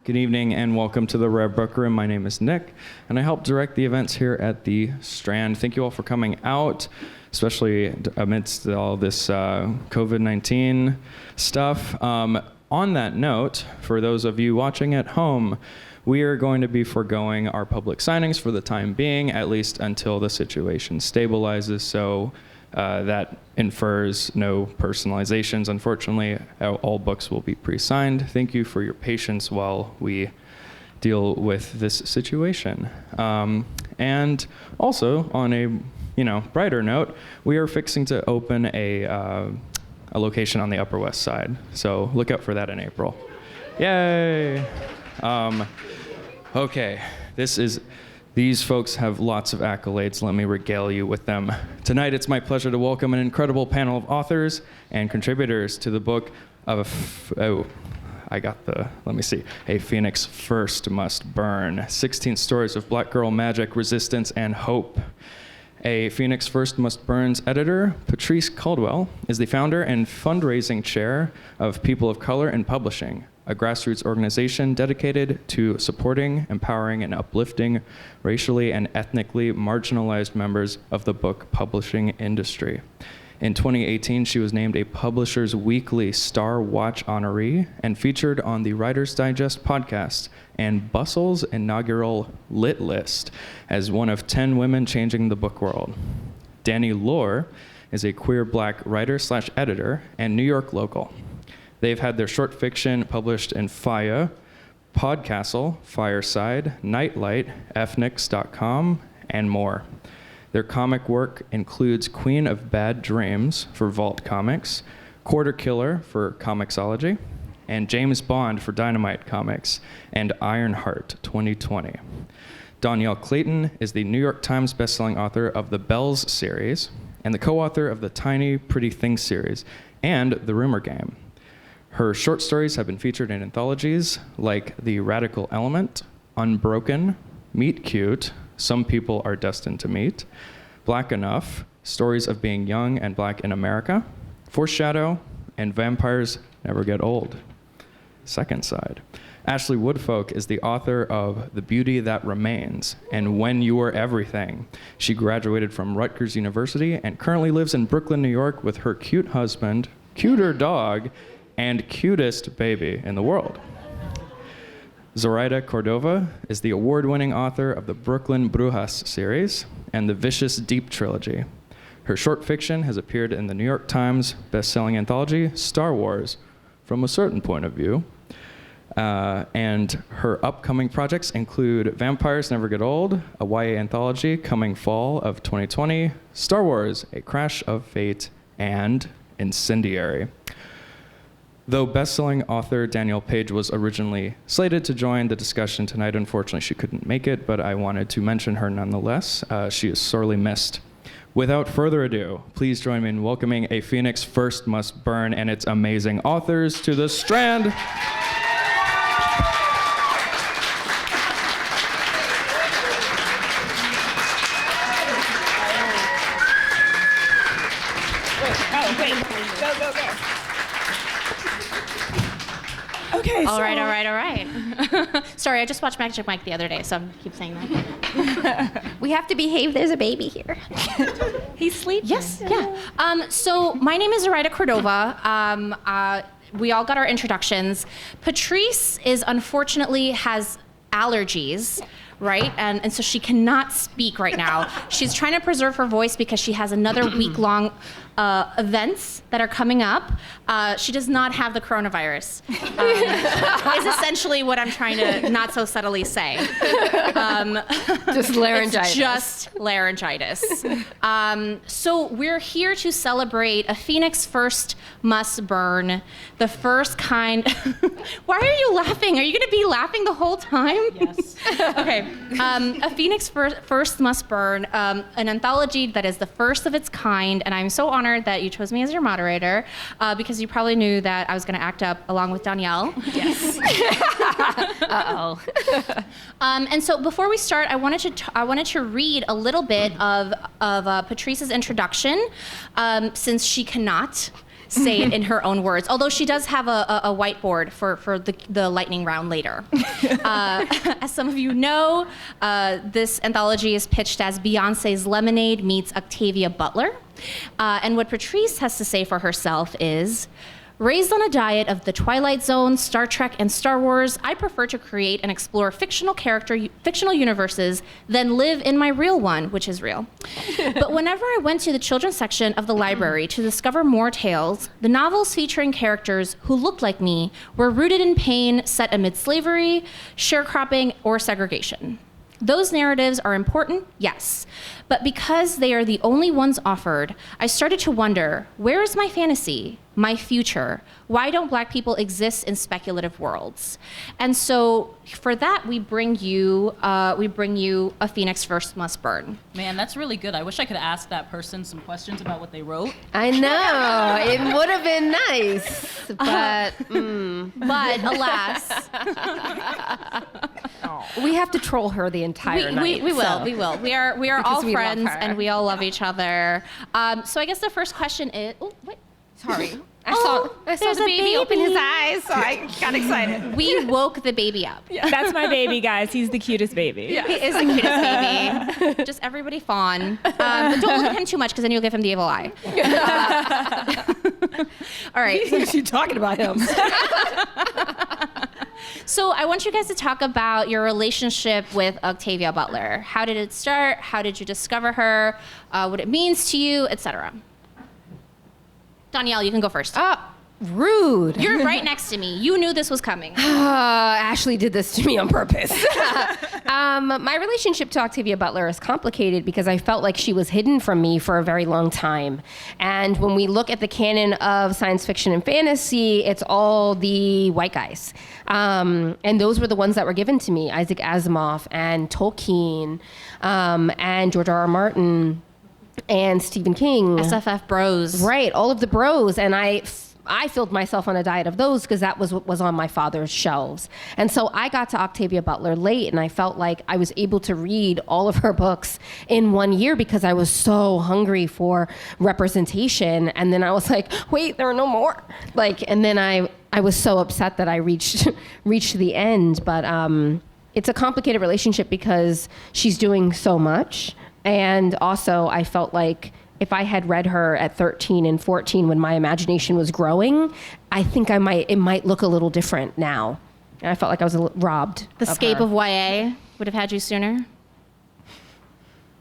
Good evening and welcome to the Rare Book Room. My name is Nick and I help direct the events here at the Strand. Thank you all for coming out, especially amidst all this COVID-19 stuff. On that note, for those of you watching at home, we are going to be foregoing our public signings for the time being, at least until the situation stabilizes. So that infers no personalizations. Unfortunately, all books will be pre-signed. Thank you for your patience while we deal with this situation. And also, on a brighter note, we are fixing to open a location on the Upper West Side. So look out for that in April. Yay! Okay, these folks have lots of accolades. Let me regale you with them. Tonight, it's my pleasure to welcome an incredible panel of authors and contributors to the book of, A Phoenix First Must Burn, 16 stories of Black girl magic, resistance, and hope. A Phoenix First Must Burn's editor, Patrice Caldwell, is the founder and fundraising chair of People of Color in Publishing, a grassroots organization dedicated to supporting, empowering, and uplifting racially and ethnically marginalized members of the book publishing industry. In 2018, she was named a Publishers Weekly Star Watch honoree and featured on the Writer's Digest podcast and Bustle's inaugural Lit List as one of 10 women changing the book world. Dani Lore is a queer Black writer/editor and New York local. They've had their short fiction published in FIYAH, Podcastle, Fireside, Nightlight, ethnics.com, and more. Their comic work includes Queen of Bad Dreams for Vault Comics, Quarter Killer for Comixology, and James Bond for Dynamite Comics, and Ironheart 2020. Danielle Clayton is the New York Times bestselling author of the Bells series and the co-author of the Tiny Pretty Things series and The Rumor Game. Her short stories have been featured in anthologies like The Radical Element, Unbroken, Meet Cute, Some People Are Destined to Meet, Black Enough, Stories of Being Young and Black in America, Foreshadow, and Vampires Never Get Old. Second side. Ashley Woodfolk is the author of The Beauty That Remains and When You Were Everything. She graduated from Rutgers University and currently lives in Brooklyn, New York with her cute husband, cuter dog, and cutest baby in the world. Zoraida Cordova is the award-winning author of the Brooklyn Brujas series and the Vicious Deep trilogy. Her short fiction has appeared in the New York Times best-selling anthology, Star Wars, From a Certain Point of View. And her upcoming projects include Vampires Never Get Old, a YA anthology coming fall of 2020, Star Wars, A Crash of Fate, and Incendiary. Though best-selling author Danielle Page was originally slated to join the discussion tonight, unfortunately she couldn't make it, but I wanted to mention her nonetheless. She is sorely missed. Without further ado, please join me in welcoming A Phoenix First Must Burn and its amazing authors to the Strand. Okay, all right. Sorry, I just watched Magic Mike the other day, so I keep saying that. we have to behave. There's a baby here. He's sleeping. Yes, yeah. So my name is Zoraida Cordova. We all got our introductions. Patrice unfortunately has allergies, right? And so she cannot speak right now. She's trying to preserve her voice because she has another week-long events that are coming up. She does not have the coronavirus, is essentially what I'm trying to not so subtly say. Just laryngitis. It's just laryngitis. So we're here to celebrate A Phoenix First Must Burn, the first kind. Why are you laughing? Are you going to be laughing the whole time? Yes. Okay. A Phoenix First Must Burn, an anthology that is the first of its kind, and I'm so honored that you chose me as your moderator because you probably knew that I was going to act up along with Danielle. Yes. Uh-oh. And so before we start, I wanted to read a little bit of Patrice's introduction, since she cannot say it in her own words, although she does have a whiteboard for the lightning round later. As some of you know, this anthology is pitched as Beyonce's Lemonade meets Octavia Butler. And what Patrice has to say for herself is, raised on a diet of The Twilight Zone, Star Trek, and Star Wars, I prefer to create and explore fictional universes than live in my real one, which is real. But whenever I went to the children's section of the library to discover more tales, the novels featuring characters who looked like me were rooted in pain set amid slavery, sharecropping, or segregation. Those narratives are important, yes, but because they are the only ones offered, I started to wonder, where is my fantasy, my future? Why don't Black people exist in speculative worlds? And so for that, we bring you A Phoenix First Must Burn. Man, that's really good. I wish I could ask that person some questions about what they wrote. I know. It would have been nice, but But alas, we have to troll her the entire night. we will. so. We will. We are all Because we love friends her. and we all love each other. So I guess the first question is, oh, wait. Sorry. I Oh, saw there's the a baby open his baby. eyes, so I got excited. We woke the baby up. That's my baby, guys. He's the cutest baby. He is the cutest baby. Just everybody fawn. But don't look at him too much because then you'll give him the evil eye. All right. She's talking about him. So I want you guys to talk about your relationship with Octavia Butler. How did it start? How did you discover her? What it means to you, etc. Danielle, you can go first. Rude. You're right next to me. You knew this was coming. Ashley did this to me on purpose. My relationship to Octavia Butler is complicated because I felt like she was hidden from me for a very long time. And when we look at the canon of science fiction and fantasy, it's all the white guys. And those were the ones that were given to me, Isaac Asimov and Tolkien and George R.R. Martin and Stephen King. SFF bros. Right, all of the bros. And I filled myself on a diet of those because that was what was on my father's shelves. And so I got to Octavia Butler late, and I felt like I was able to read all of her books in 1 year because I was so hungry for representation. And then I was like, wait, there are no more. And then I was so upset that I reached the end. But it's a complicated relationship because she's doing so much. And also I felt like if I had read her at 13 and 14 when my imagination was growing, I think it might look a little different now. And I felt like I was robbed. The scape of YA would have had you sooner?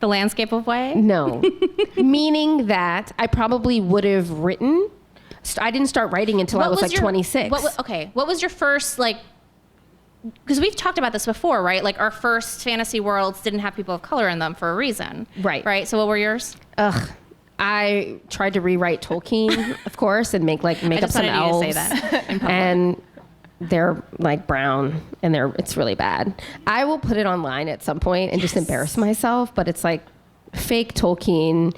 The landscape of YA? No. Meaning that I probably would have written. I didn't start writing until I was like 26. What was your first, because we've talked about this before, right? Like our first fantasy worlds didn't have people of color in them for a reason. Right. Right? So what were yours? I tried to rewrite Tolkien, of course, and make up some elves. I just wanted you to say that in public. And they're brown, and it's really bad. I will put it online at some point and just embarrass myself, but it's like fake Tolkien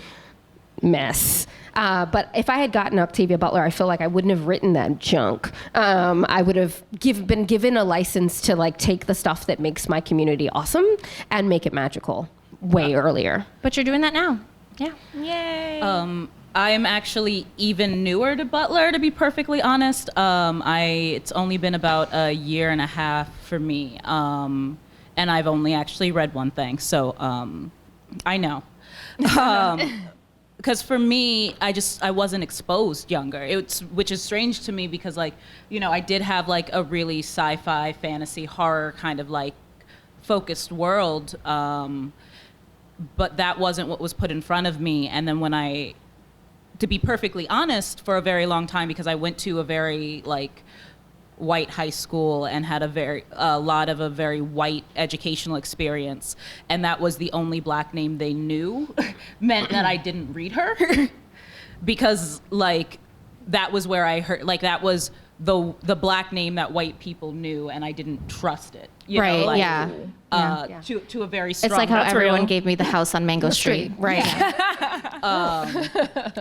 mess. But if I had gotten Octavia Butler, I feel like I wouldn't have written that junk. I would have been given a license to take the stuff that makes my community awesome and make it magical way earlier. But you're doing that now. Yeah. Yay. I'm actually even newer to Butler, to be perfectly honest. It's only been about a year and a half for me, and I've only actually read one thing, so I know. Because for me, I wasn't exposed younger, which is strange to me because I did have a really sci-fi, fantasy, horror kind of focused world. But that wasn't what was put in front of me. And then to be perfectly honest, for a very long time, because I went to a very white high school and had a lot of a very white educational experience, and that was the only Black name they knew, meant that I didn't read her, because that was where I heard that was the Black name that white people knew, and I didn't trust it. Right. Yeah. To a very strong. It's like how everyone real. gave me the house on Mango Street. Right.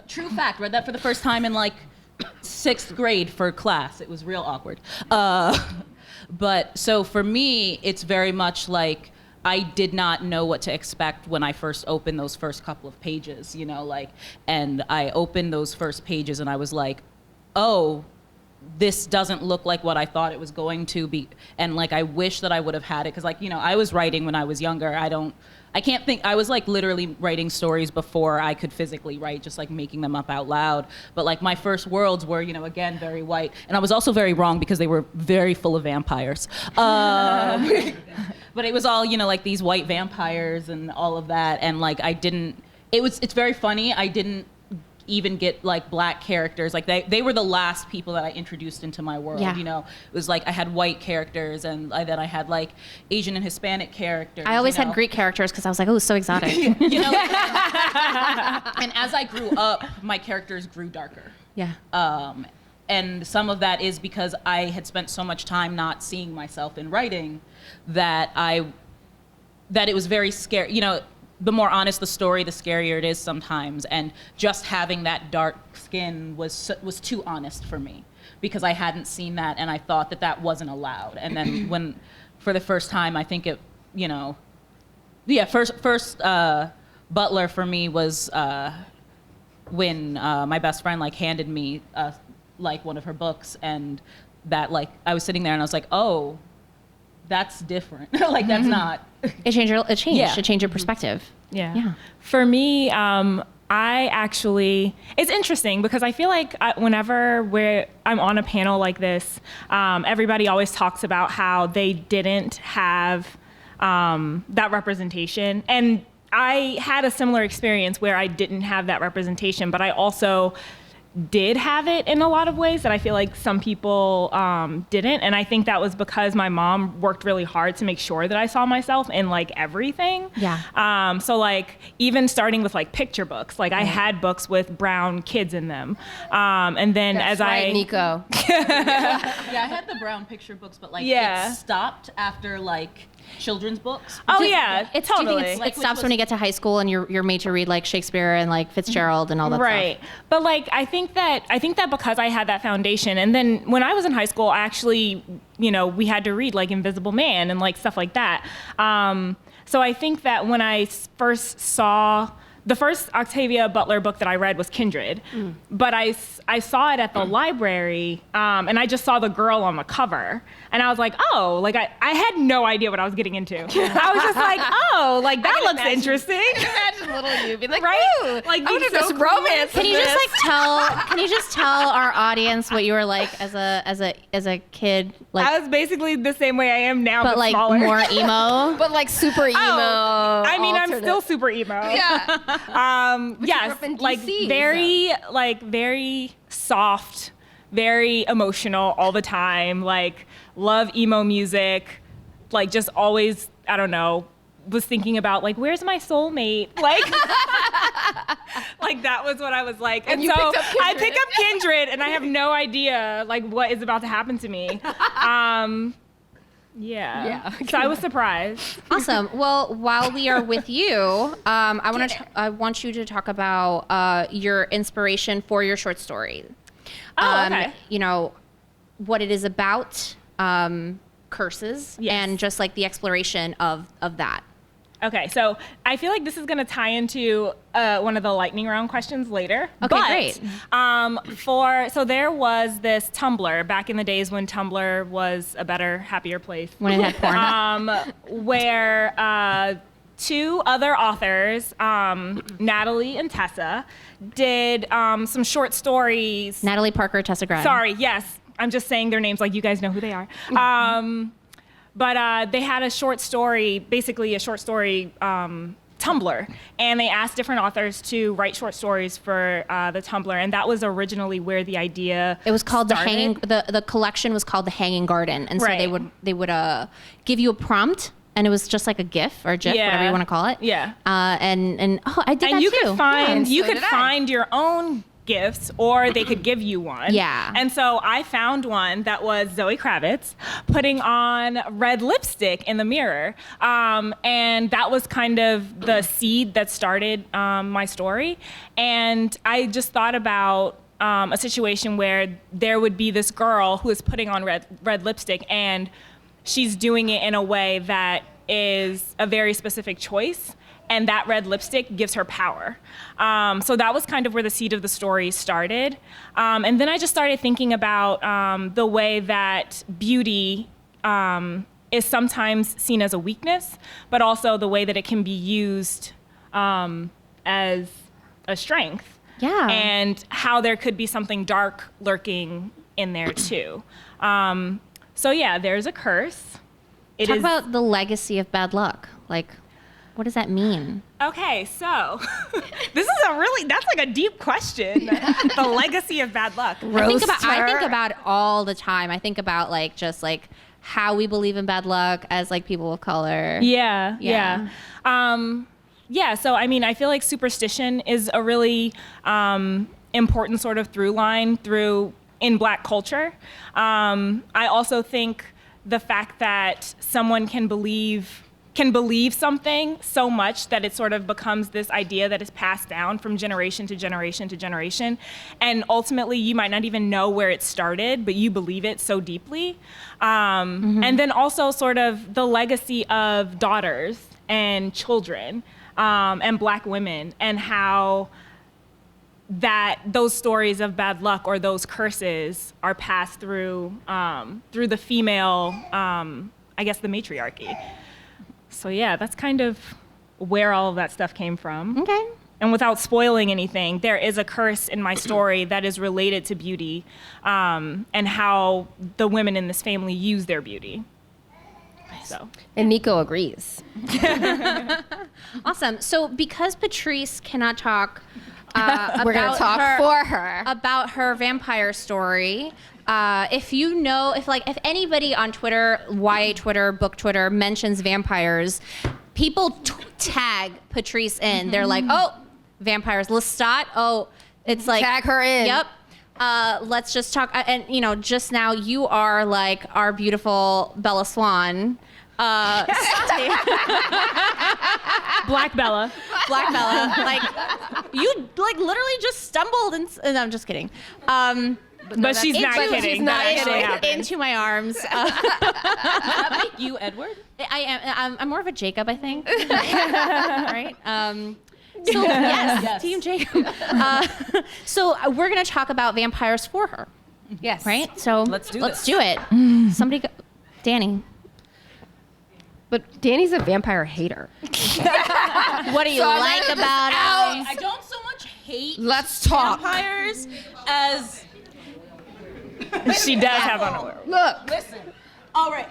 True fact. Read that for the first time in 6th grade for class. It was real awkward. But so for me, it's very much I did not know what to expect when I first opened those first couple of pages, and I opened those first pages and I was like, oh, this doesn't look like what I thought it was going to be. And like, I wish that I would have had it. Cause like, you know, I was writing when I was younger. I was like literally writing stories before I could physically write, just like making them up out loud. But like my first worlds were, you know, again, very white. And I was also very wrong because they were very full of vampires. But it was all, you know, like these white vampires and all of that. And like, it's very funny. I didn't even get like black characters. Like they were the last people that I introduced into my world. Yeah. You know, it was like I had white characters and then I had like Asian and Hispanic characters. I always had Greek characters because I was like, oh, so exotic. You know, and as I grew up, my characters grew darker. Yeah. And some of that is because I had spent so much time not seeing myself in writing that it was very scary. You know, the more honest the story, the scarier it is sometimes. And just having that dark skin was too honest for me because I hadn't seen that and I thought that wasn't allowed. And then when, for the first time, I think it, you know, first Butler for me was when my best friend like handed me like one of her books, and that like I was sitting there and I was like, oh, that's different. Like that's not. It changed. Yeah. It changed your perspective. Yeah. For me, I actually, it's interesting because I feel like whenever I'm on a panel like this, everybody always talks about how they didn't have that representation. And I had a similar experience where I didn't have that representation, but I also did have it in a lot of ways that I feel like some people didn't. And I think that was because my mom worked really hard to make sure that I saw myself in like everything. Yeah. So like even starting with like picture books, like I had books with brown kids in them. And then Nico. Yeah, I had the brown picture books, but like it stopped after like children's books. Oh yeah, It's totally. It stops when you get to high school and you're made to read like Shakespeare and like Fitzgerald and all that right. stuff. But like I think that because I had that foundation, and then when I was in high school, I actually, you know, we had to read like Invisible Man and like stuff like that. So I think that when I first saw the first Octavia Butler book that I read was Kindred, but I saw it at the library, and I just saw the girl on the cover, and I was like, oh, like I had no idea what I was getting into. I was just like, oh, like that looks interesting. Imagine little you being like, right? Like I being this so romance. cool. Can you just tell our audience what you were like as a kid? Like, I was basically the same way I am now, but like smaller. more emo, but like super emo. Oh, I mean, I'm still super emo. Yeah. Yes, up in like DC, very soft, very emotional all the time. Like love emo music. Like just always, I don't know, was thinking about like where's my soulmate? Like like that was what I was like. And so I pick up Kindred and I have no idea like what is about to happen to me. Yeah. So I was surprised. Awesome. Well, while we are with you, I want you to talk about your inspiration for your short story. Okay. You know, what it is about, curses, and just like the exploration of that. Okay, so I feel like this is going to tie into one of the lightning round questions later. Okay, great. So there was this Tumblr back in the days when Tumblr was a better, happier place. When it had porn. Where two other authors, Natalie and Tessa, did some short stories. Natalie Parker, Tessa Grimes. Sorry, yes. I'm just saying their names like you guys know who they are. But they had a short story, basically a short story Tumblr, and they asked different authors to write short stories for the Tumblr, and that was originally where the idea It was called started. the collection was called The Hanging Garden, and so Right. they would give you a prompt, and it was just like a GIF or GIF, whatever you want to call it. Yeah. And I did And that you too. could find Yeah, you so could did I. find your own gifts, or they could give you one. Yeah. And so I found one that was Zoe Kravitz putting on red lipstick in the mirror. And that was kind of the seed that started my story. And I just thought about a situation where there would be this girl who is putting on red lipstick, and she's doing it in a way that is a very specific choice. and that red lipstick gives her power. So that was kind of where the seed of the story started. And then I just started thinking about the way that beauty is sometimes seen as a weakness, but also the way that it can be used as a strength. Yeah. And how there could be something dark lurking in there too. So yeah, there's a curse. Talk about the legacy of bad luck. Like, what does that mean? Okay, so this is that's like a deep question. The legacy of bad luck. I think about it all the time. I think about like just like how we believe in bad luck as like people of color. Yeah. So I mean, I feel like superstition is a really important sort of through line in Black culture. I also think the fact that someone can believe something so much that it sort of becomes this idea that is passed down from generation to generation to generation. And ultimately, you might not even know where it started, but you believe it so deeply. And then also sort of the legacy of daughters and children and Black women, and how that those stories of bad luck or those curses are passed through the female, I guess the matriarchy. So yeah, that's kind of where all of that stuff came from. Okay. And without spoiling anything, there is a curse in my story that is related to beauty, and how the women in this family use their beauty. So. And Nico agrees. Awesome. So because Patrice cannot talk We're going to talk for her. about her vampire story, if anybody on Twitter, YA Twitter, book Twitter mentions vampires, people tag Patrice in. They're like, oh, vampires. Lestat, oh, it's like. Tag her in. Yep. Let's just talk. And, just now you are like our beautiful Bella Swan. Black Bella. Black Bella. Like, you like literally just stumbled and no, I'm just kidding. But she's not kidding. She's not That actually kidding. happened. Into my arms. Does that make you Edward? I am. I'm more of a Jacob, I think. Right. So yes, Team Jacob. So we're gonna talk about vampires for her. Yes. Right. So Let's do it. Somebody, Dani. But Danny's a vampire hater. What do you like about it? I don't so much hate Let's talk. vampires as She does have underwear. Look. listen. All right,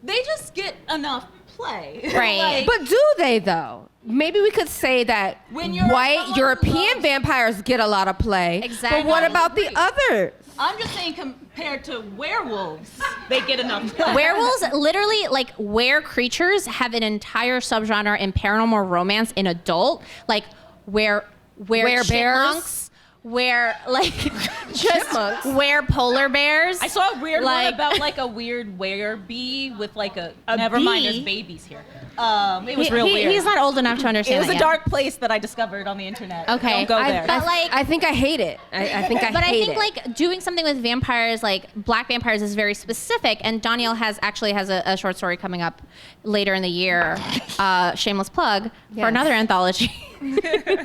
they just get enough play. Right. Like, But do they, though? Maybe we could say that When you're white someone who European loves- vampires get a lot of play. Exactly. But what I about the others? I'm just saying compared to werewolves, they get enough play. Werewolves, literally, like, were-creatures have an entire subgenre in paranormal romance in adult, like where Were-bears? chipmunks, where like just where polar bears. I saw a weird Like- one about like a weird werebee with like a A never mind, bee? there's babies here. It was real weird. He's not old enough to It understand was that a yet. dark place that I discovered on the internet. Okay. Don't go there. But, like- I think I hate it. I think I But I hate think it. like doing something with vampires, like Black vampires, is very specific. And Danielle has a short story coming up later in the year. Shameless plug for Yes. another anthology.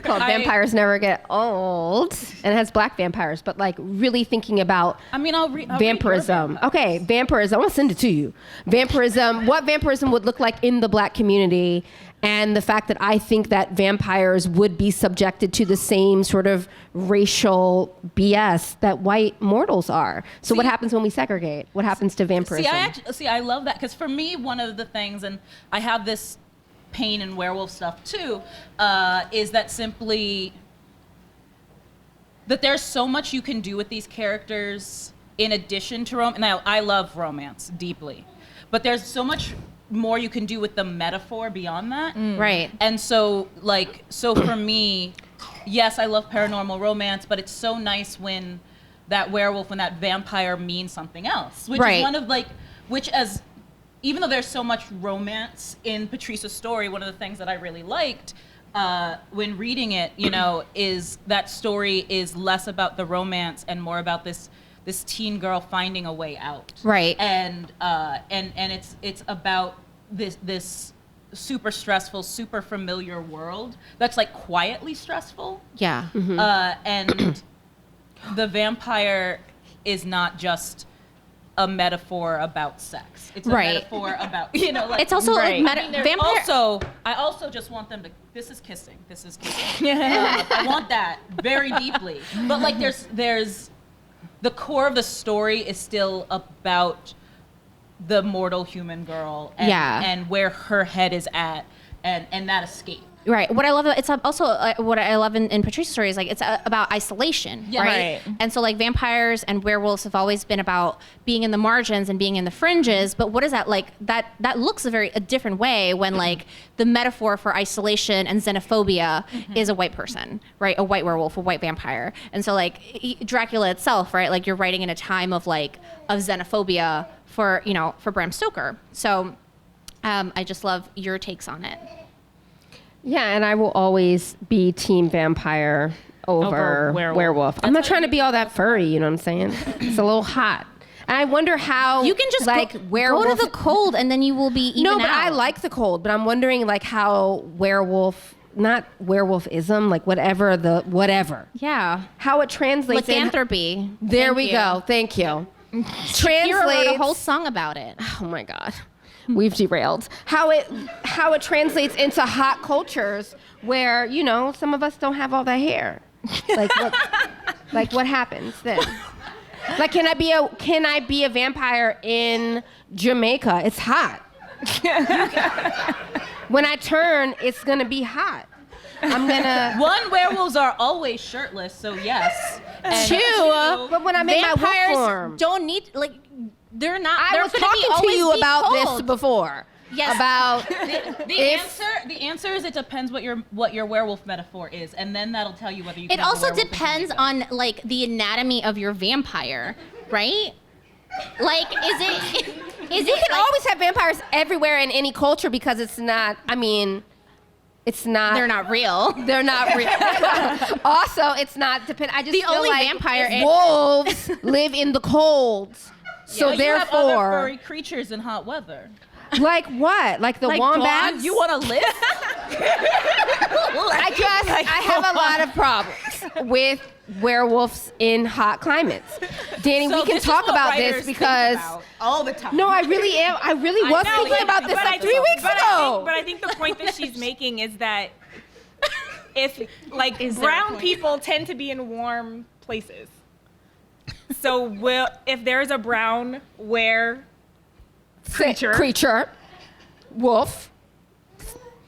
called Vampires Never Get Old, and it has Black vampires, but like really thinking about I mean, I'll read vampirism. Okay, vampirism. I want to send it to you. Vampirism. What vampirism would look like in the Black community, and the fact that I think that vampires would be subjected to the same sort of racial BS that white mortals are. So what happens when we segregate? What happens to vampirism? I love that because for me, one of the things, and I have this pain and werewolf stuff too, is that simply that there's so much you can do with these characters in addition to romance. And I love romance deeply, but there's so much more you can do with the metaphor beyond that. Right. And so for me, yes, I love paranormal romance, but it's so nice when that werewolf, when that vampire means something else, which Right. is one of even though there's so much romance in Patrice's story, one of the things that I really liked when reading it, is that story is less about the romance and more about this teen girl finding a way out. Right. And it's about this super stressful, super familiar world that's like quietly stressful. Yeah. And the vampire is not just a metaphor about sex. It's a metaphor about, like It's also like vampire. I also just want them to, this is kissing. I want that very deeply. But like there's the core of the story is still about the mortal human girl and where her head is at and that escape. Right. What I love, it's also what I love in Patrice's story is like it's about isolation, right? And so like vampires and werewolves have always been about being in the margins and being in the fringes. But what is that like? That looks a different way when like the metaphor for isolation and xenophobia is a white person, right? A white werewolf, a white vampire. And so like Dracula itself, right? Like you're writing in a time of xenophobia for Bram Stoker. So I just love your takes on it. Yeah, and I will always be team vampire over werewolf. I'm not trying to be all that furry, you know what I'm saying? It's a little hot. And I wonder how you can just go to the cold and then you will be even No, but out. I like the cold, but I'm wondering like how not werewolfism, like whatever. Yeah. How it translates Lycanthropy. There we go. Thank you. Shakira wrote a whole song about it. Oh my God. We've derailed. How it translates into hot cultures where, some of us don't have all that hair. Like what happens then? Like can I be a vampire in Jamaica? It's hot. When I turn, it's gonna be hot. One, werewolves are always shirtless, so yes. And two, but when I'm in my wolf vampires form, don't need they're not. I was talking to you about this before. Yes. About the answer is it depends what your werewolf metaphor is, and then that'll tell you whether you can It have a also werewolf in depends Jamaica. on like the anatomy of your vampire, right? Like is it you can always have vampires everywhere in any culture because it's not. they're not real. They're not real. Also, it's not depend. I just The feel only like vampire wolves live in the cold, so But you have other therefore, furry creatures in hot weather. like what? Like the wombat? You want to live? I have a lot of problems with werewolves in hot climates. Danny, So we can this is talk what about writers this think because. about all the time. No, I really am. I really was thinking about this like 3 weeks ago. But I think the point that she's making is that if brown people tend to be in warm places. So if there's a brown creature, wolf,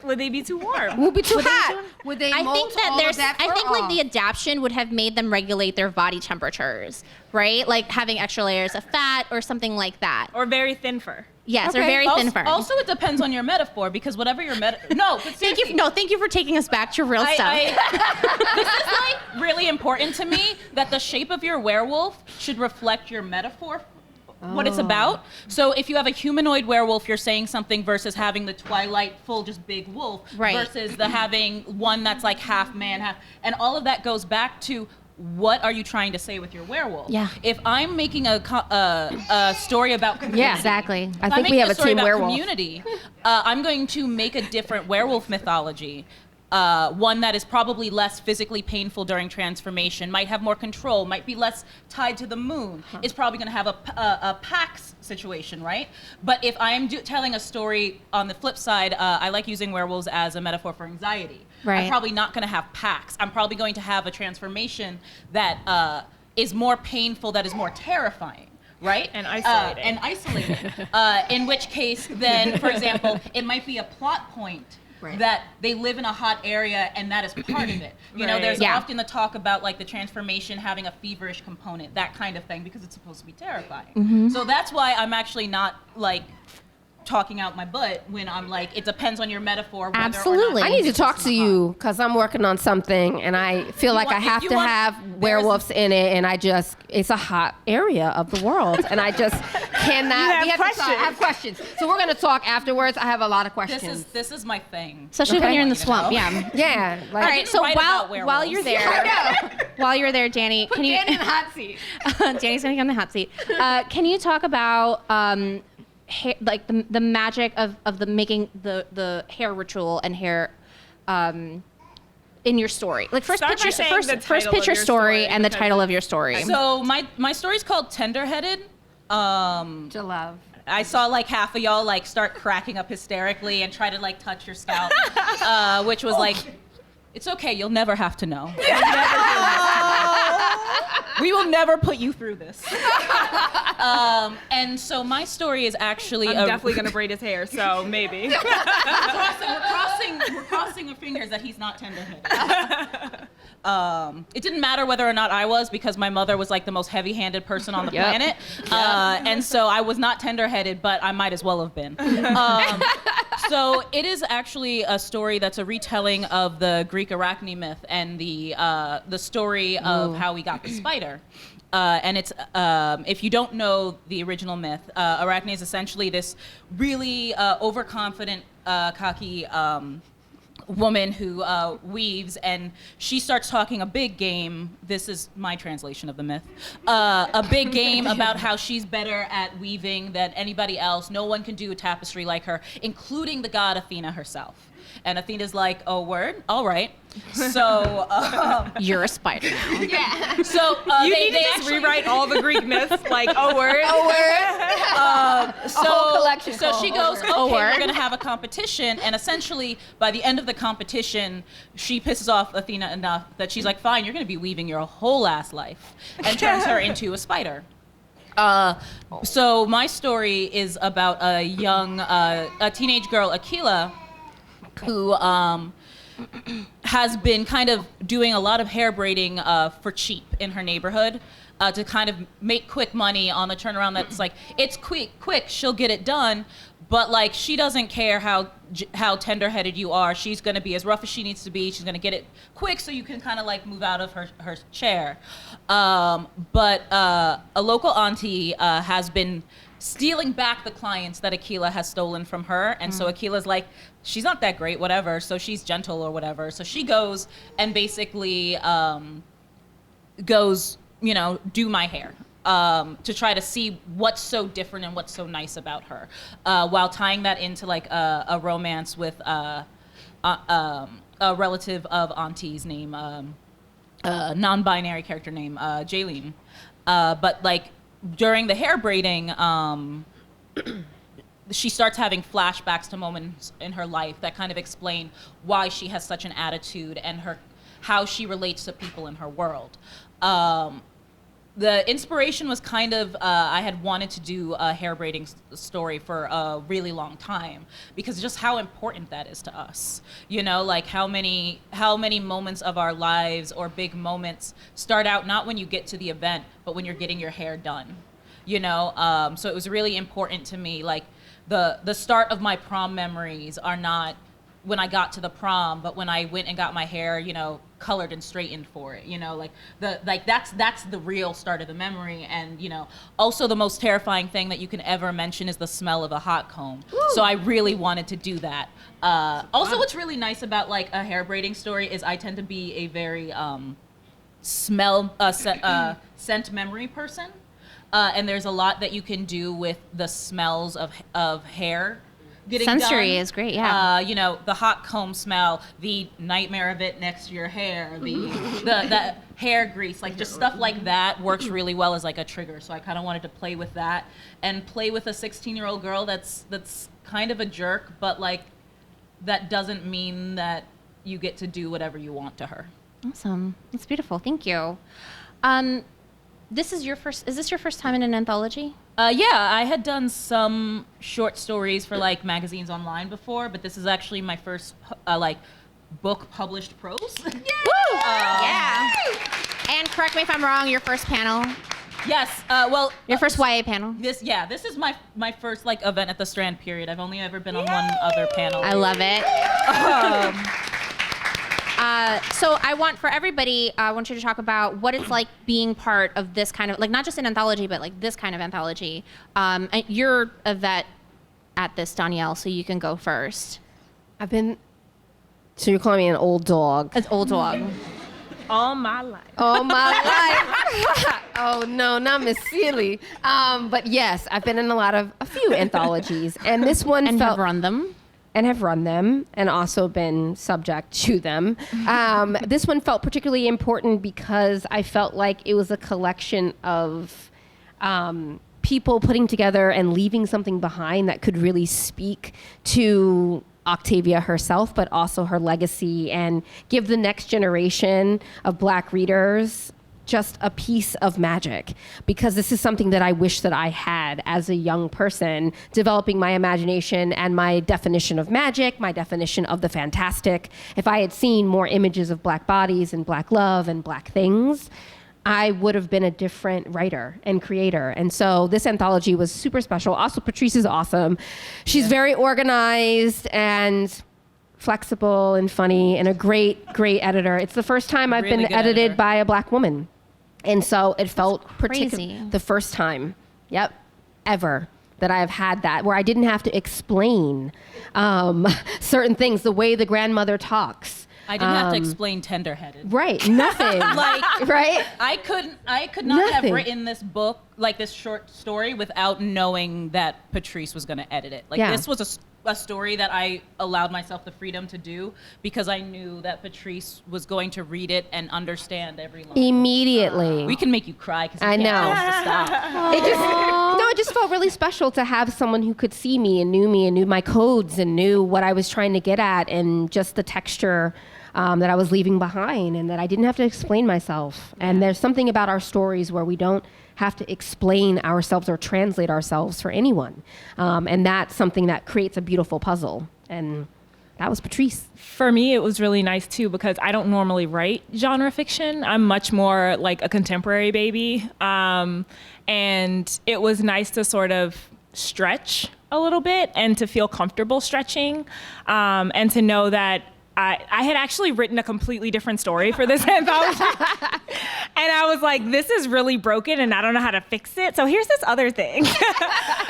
Would they be too warm? Would be too hot. Would they I molt think that all there's. of that I fur think like off? the adaptation would have made them regulate their body temperatures, right? Like having extra layers of fat or something like that. Or very thin fur. Yes, or Okay. very thin fur. Also, it depends on your metaphor because whatever your no, but Thank you. No, thank you for taking us back to real stuff. This is like really important to me that the shape of your werewolf should reflect your metaphor, what it's about. So if you have a humanoid werewolf, you're saying something versus having the Twilight full just big wolf, Right. versus the having one that's like half man, half, and all of that goes back to what are you trying to say with your werewolf? Yeah. If I'm making a story about community, Yeah, Exactly. I if I'm think we making have a story team about werewolf. community, I'm going to make a different werewolf mythology. One that is probably less physically painful during transformation, might have more control, might be less tied to the moon, is probably going to have a Pax situation, right? But if I'm telling a story on the flip side, I like using werewolves as a metaphor for anxiety. Right. I'm probably not going to have Pax. I'm probably going to have a transformation that is more painful, that is more terrifying. Right? And isolating. In which case, then, for example, it might be a plot point that they live in a hot area and that is part of it. You know, Right. there's Yeah. often the talk about like the transformation having a feverish component, that kind of thing, because it's supposed to be terrifying. Mm-hmm. So that's why I'm actually not like talking out my butt when I'm like, it depends on your metaphor. Whether Absolutely. Or not I need to it's talk just to hot. you because I'm working on something and I feel like I want- have if to you want- have there's- werewolves in it and it's a hot area of the world and I just cannot. You have to talk. I have questions. So we're going to talk afterwards. I have a lot of questions. This is my thing. Especially when you're in the You know? swamp. Yeah. Yeah. Like, All right. So write about while you're there, while you're there, Dani, can you? Danny in the hot seat. Danny's gonna be on the hot seat. Can you talk about hair, like the magic of the making the hair ritual and hair in your story. Like first Start by pitch saying your, the first title pitch of your your story story and the because title of your story. So my story's called Tenderheaded. To love. I saw like half of y'all like start cracking up hysterically and try to like touch your scalp, which was like, it's okay, you'll never have to know. We will never put you through this. And so my story is actually I'm definitely gonna braid his hair, so maybe. we're crossing our fingers that he's not tender-headed. It didn't matter whether or not I was, because my mother was like the most heavy-handed person on the planet. And so I was not tender-headed, but I might as well have been. So it is actually a story that's a retelling of the Greek arachne myth and the story of how we got the spider. And it's, if you don't know the original myth, arachne is essentially this really overconfident, cocky woman who weaves, and she starts talking a big game. This is my translation of the myth. A big game about how she's better at weaving than anybody else. No one can do a tapestry like her, including the god Athena herself. And Athena's like, oh, word? All right. So You're a spider now. Yeah. so You they need to just actually rewrite all the Greek myths, like, oh, word. So, whole collection so called she goes, Word. okay, Word. we're gonna have a competition, and essentially by the end of the competition, she pisses off Athena enough that she's like, fine, you're gonna be weaving your whole ass life, and turns her into a spider. So my story is about a young, a teenage girl, Aquila, who has been kind of doing a lot of hair braiding for cheap in her neighborhood to kind of make quick money on the turnaround. That's like, it's quick, she'll get it done, but like she doesn't care how tender-headed you are. She's gonna be as rough as she needs to be. She's gonna get it quick so you can kind of like move out of her chair. But a local auntie has been stealing back the clients that Aquila has stolen from her. And so Aquila's like, she's not that great, whatever. So she's gentle or whatever. So she goes and basically do my hair to try to see what's so different and what's so nice about her, while tying that into like a romance with a relative of Auntie's name, non-binary character named Jaylene. But like, during the hair braiding, she starts having flashbacks to moments in her life that kind of explain why she has such an attitude and how she relates to people in her world. The inspiration was kind of, I had wanted to do a hair braiding story for a really long time, because just how important that is to us. You know, like how many moments of our lives or big moments start out not when you get to the event, but when you're getting your hair done. You know, so it was really important to me. Like the start of my prom memories are not when I got to the prom, but when I went and got my hair, you know, colored and straightened for it, you know, like that's the real start of the memory. And, you know, also the most terrifying thing that you can ever mention is the smell of a hot comb. Woo! So I really wanted to do that. Also, what's really nice about like a hair braiding story is I tend to be a very scent memory person. And there's a lot that you can do with the smells of hair. Sensory is great, yeah. You know, the hot comb smell, the nightmare of it next to your hair, the hair grease, like just stuff like that works really well as like a trigger. So I kind of wanted to play with that and play with a 16-year-old girl that's kind of a jerk, but like that doesn't mean that you get to do whatever you want to her. Awesome. That's beautiful. Thank you. Is this your first time in an anthology? Yeah, I had done some short stories for like magazines online before, but this is actually my first like book published prose. Woo! Yeah. And correct me if I'm wrong, your first panel. Yes. Well, Your first YA panel. This is my first like event at the Strand period. I've only ever been on one other panel. I love it. So I want for everybody, I want you to talk about what it's like being part of this kind of, like not just an anthology, but like this kind of anthology. And you're a vet at this, Danielle, so you can go first. So you're calling me an old dog. An old dog. All my life. All my life. Oh no, not Miss Seeley. But yes, I've been in a few anthologies, and this one And felt have run them. and have run them and also been subject to them. This one felt particularly important because I felt like it was a collection of people putting together and leaving something behind that could really speak to Octavia herself, but also her legacy, and give the next generation of Black readers just a piece of magic, because this is something that I wish that I had as a young person, developing my imagination and my definition of magic, my definition of the fantastic. If I had seen more images of Black bodies and Black love and Black things, I would have been a different writer and creator. And so this anthology was super special. Also, Patrice is awesome. She's very organized and flexible and funny and a great editor. It's the first time I've Really been good edited editor. by a Black woman. And so it felt crazy. the first time, ever that I have had that, where I didn't have to explain certain things, the way the grandmother talks. I didn't have to explain tender-headed. Right, nothing. Right? I could not have Nothing. written this book, like this short story, without knowing that Patrice was going to edit it. Like Yeah. this was a story that I allowed myself the freedom to do because I knew that Patrice was going to read it and understand every line. Immediately. We can make you cry because I you know. can't tell us to stop. It just felt really special to have someone who could see me and knew my codes and knew what I was trying to get at, and just the texture that I was leaving behind, and that I didn't have to explain myself. And there's something about our stories where we don't have to explain ourselves or translate ourselves for anyone. And that's something that creates a beautiful puzzle. And that was Patrice. For me, it was really nice too, because I don't normally write genre fiction. I'm much more like a contemporary baby. And it was nice to sort of stretch a little bit and to feel comfortable stretching, and to know that I had actually written a completely different story for this anthology. And I was like, this is really broken and I don't know how to fix it. So here's this other thing.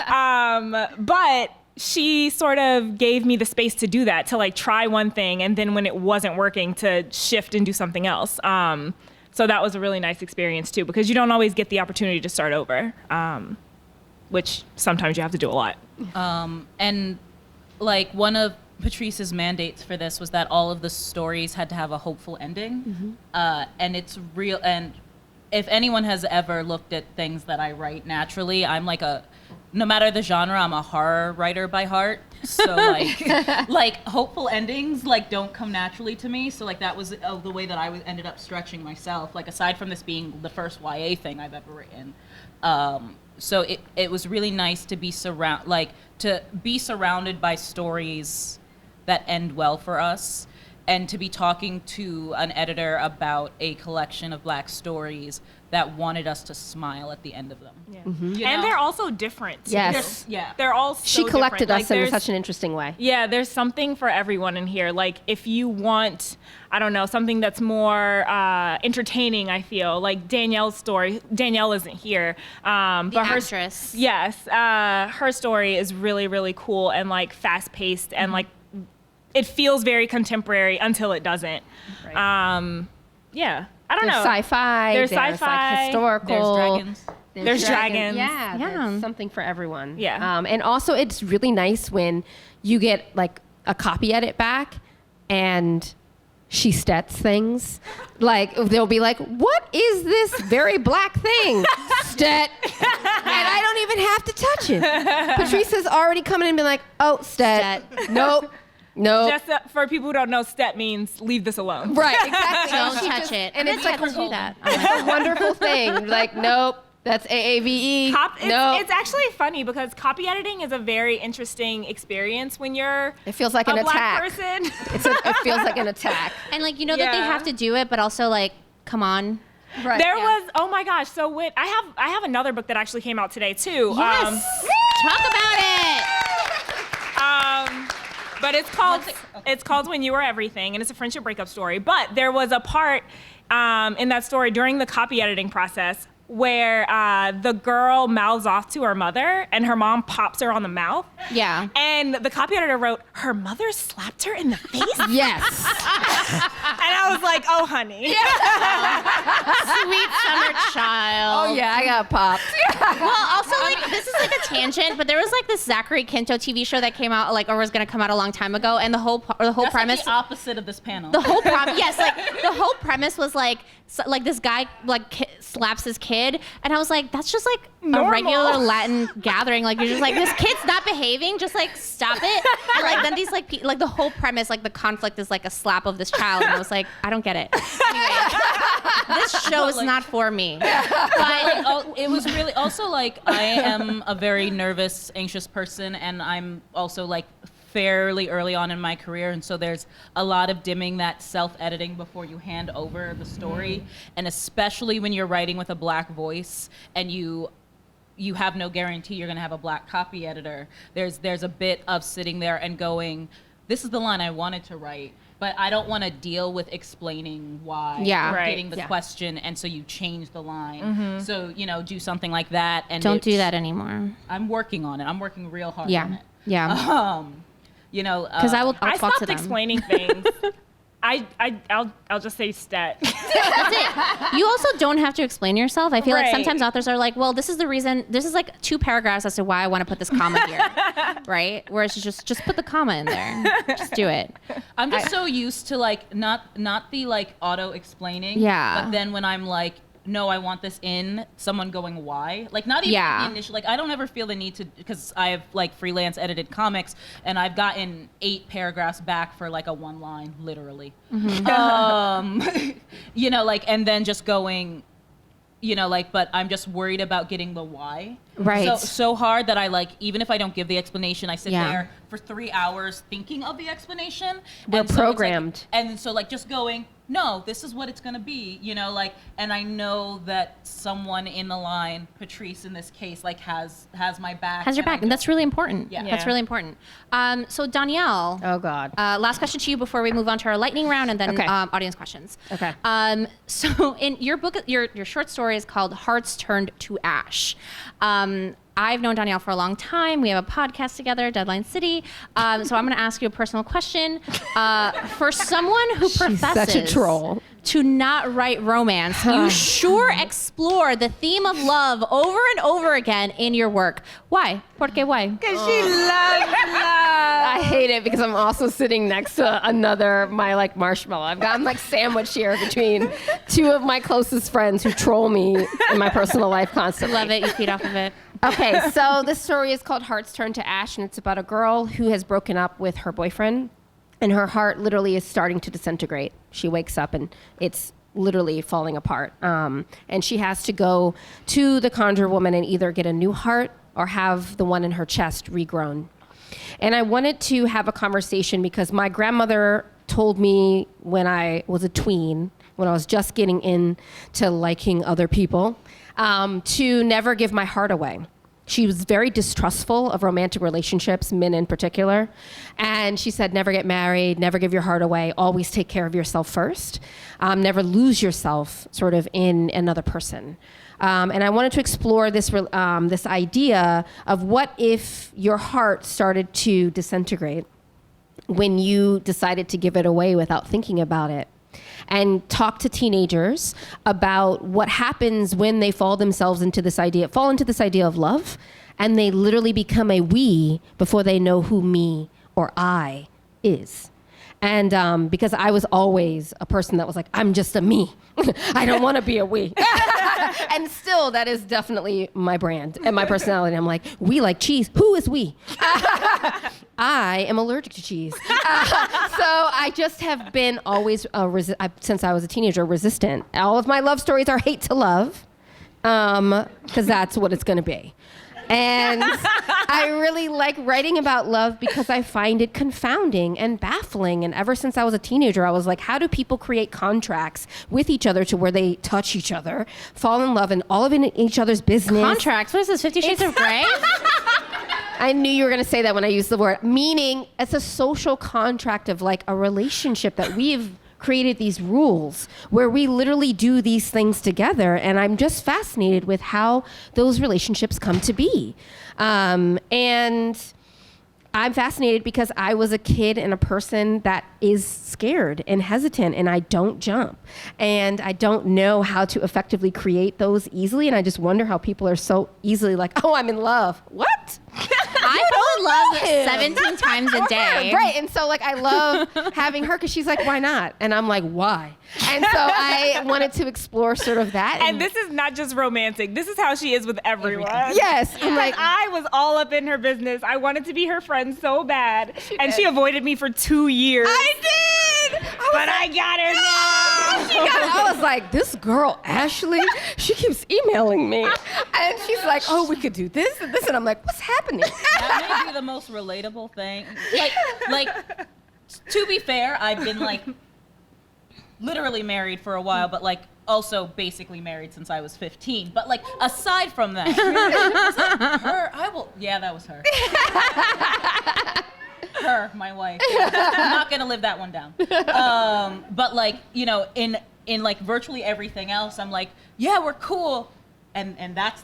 But she sort of gave me the space to do that, to like try one thing, and then when it wasn't working, to shift and do something else. So that was a really nice experience too, because you don't always get the opportunity to start over, which sometimes you have to do a lot. And like one of Patrice's mandates for this was that all of the stories had to have a hopeful ending. And it's real. And if anyone has ever looked at things that I write naturally, I'm like no matter the genre, I'm a horror writer by heart. So like hopeful endings like don't come naturally to me. So like that was the way that I ended up stretching myself. Like aside from this being the first YA thing I've ever written. So it was really nice to be surrounded by stories that end well for us, and to be talking to an editor about a collection of Black stories that wanted us to smile at the end of them. Yeah. You And know? they're also different. Yes. They're all so She collected different. us in there's- such an interesting way. Yeah, there's something for everyone in here. Like if you want, I don't know, something that's more entertaining, I feel, like Danielle's story. Danielle isn't here. But The her actress. Yes, her story is really, really cool and like fast paced, and like it feels very contemporary until it doesn't. Right. Yeah, I don't There's know. sci-fi. There's like sci-fi. historical. There's dragons. There's dragons. Yeah, Yeah. there's something for everyone. Yeah. And also, it's really nice when you get like a copy edit back, and she stets things. Like they'll be like, "What is this very Black thing?" Stet. And I don't even have to touch it. Patrice has already come in and been like, "Oh, stet. Nope. Nope." Just for people who don't know, stet means leave this alone. Right, exactly. Don't She touch just- it. And it's like don't do that. it's a wonderful thing. Like, nope, that's AAVE. Nope. It's actually funny because copy editing is a very interesting experience when you're It feels like a an Black attack. person. It feels like an attack. And like, you know that they Yeah. have to do it, but also like, come on. Right. There was, oh my gosh, so when I have another book that actually came out today too. Yes. Talk about it. But it's called When You Were Everything, and it's a friendship breakup story. But there was a part in that story during the copy editing process. where the girl mouths off to her mother and her mom pops her on the mouth. Yeah. And the copy editor wrote, her mother slapped her in the face? Yes. And I was like, oh, honey. Sweet summer child. Oh yeah, I got popped. Well, also, like, this is like a tangent, but there was like this Zachary Quinto TV show that came out, like, or was going to come out a long time ago, and the whole That's premise. like the opposite of this panel. The whole yes, like the whole premise was like this guy like slaps his kid, and I was like, that's just like Normal. a regular Latin gathering. Like, you're just like, this kid's not behaving, just like stop it. And like then these like like the whole premise, like the conflict is like a slap of this child, and I was like, I don't get it. Anyway, this show is not for me. But it was really also like, I am a very nervous, anxious person, and I'm also like fairly early on in my career, and so there's a lot of dimming that self-editing before you hand over the story, and especially when you're writing with a Black voice and you have no guarantee you're going to have a Black copy editor. There's a bit of sitting there and going, this is the line I wanted to write, but I don't want to deal with explaining why. Yeah. Right. Getting the question, and so you change the line. So, do something like that. And Don't do that anymore. I'm working on it. I'm working real hard on Yeah. it. Yeah. Because I'll I talk to stopped them. explaining things. I'll just say stat. That's it. You also don't have to explain yourself. I feel like Right. sometimes authors are like, well, this is the reason. This is like 2 paragraphs as to why I want to put this comma here, right? Whereas you just put the comma in there. Just do it. I'm just so used to like not the like auto explaining. Yeah. But then when I'm like, no, I want this in, someone going, why? Like, not even Yeah. the initial, like, I don't ever feel the need to, because I have like freelance edited comics, and I've gotten 8 paragraphs back for like a 1 line, literally. Like, and then just going, but I'm just worried about getting the why. Right. So hard that I like, even if I don't give the explanation, I sit Yeah. there for 3 hours thinking of the explanation. We're And so it's like- programmed. and so like just going, no, this is what it's gonna be, and I know that someone in the line, Patrice in this case, like has my back. Has your back, and that's really important. Yeah. That's Yeah. really important. So Danielle. Oh God. Last question to you before we move on to our lightning round, and then Okay. audience questions. Okay. So in your book, your short story is called "Hearts Turned to Ash." I've known Danielle for a long time. We have a podcast together, Deadline City. So I'm going to ask you a personal question. For someone who professes such a troll. to not write romance, you sure explore the theme of love over and over again in your work. Why? ¿Por qué why? Because she loves love. I hate it because I'm also sitting next to my like marshmallow. I'm like sandwiched here between 2 of my closest friends who troll me in my personal life constantly. Love it. You feed off of it. Okay, so this story is called Hearts Turned to Ash, and it's about a girl who has broken up with her boyfriend, and her heart literally is starting to disintegrate. She wakes up and it's literally falling apart. And she has to go to the conjure woman and either get a new heart or have the one in her chest regrown. And I wanted to have a conversation because my grandmother told me when I was a tween, when I was just getting into liking other people, to never give my heart away. She was very distrustful of romantic relationships, men in particular. And she said, never get married, never give your heart away, always take care of yourself first. Never lose yourself sort of in another person. And I wanted to explore this idea of what if your heart started to disintegrate when you decided to give it away without thinking about it. And talk to teenagers about what happens when they fall into this idea of love, and they literally become a we before they know who me or I is. And because I was always a person that was like, I'm just a me. I don't want to be a we. And still, that is definitely my brand and my personality. I'm like, we like cheese. Who is we? I am allergic to cheese. So I just have been always, since I was a teenager, resistant. All of my love stories are hate to love, because that's what it's going to be. And I really like writing about love because I find it confounding and baffling. And ever since I was a teenager, I was like, how do people create contracts with each other to where they touch each other, fall in love, and all of it in each other's business? Contracts? What is this, 50 Shades of Grey? I knew you were going to say that when I used the word. Meaning, it's a social contract of like a relationship that we've created these rules where we literally do these things together. And I'm just fascinated with how those relationships come to be. And I'm fascinated because I was a kid and a person that is scared and hesitant, and I don't jump. And I don't know how to effectively create those easily. And I just wonder how people are so easily like, oh, I'm in love. What? I fall in love 17 times a day. Right. And so like I love having her because she's like, why not? And I'm like, why? And so I wanted to explore sort of that. And this is not just romantic. This is how she is with everyone. Yes. I'm Like like, I was all up in her business. I wanted to be her friend so bad. And she avoided me for 2 years. I did. I got her now. I was like, this girl, Ashley, she keeps emailing me. And she's like, oh, we could do this and this. And I'm like, what's happening? That may be the most relatable thing. Like, to be fair, I've been like literally married for a while, but like also basically married since I was 15. But like aside from that, yeah, that was her. Her, my wife. Yeah. I'm not gonna live that one down. But like, you know, in like virtually everything else, I'm like, yeah, we're cool. And that's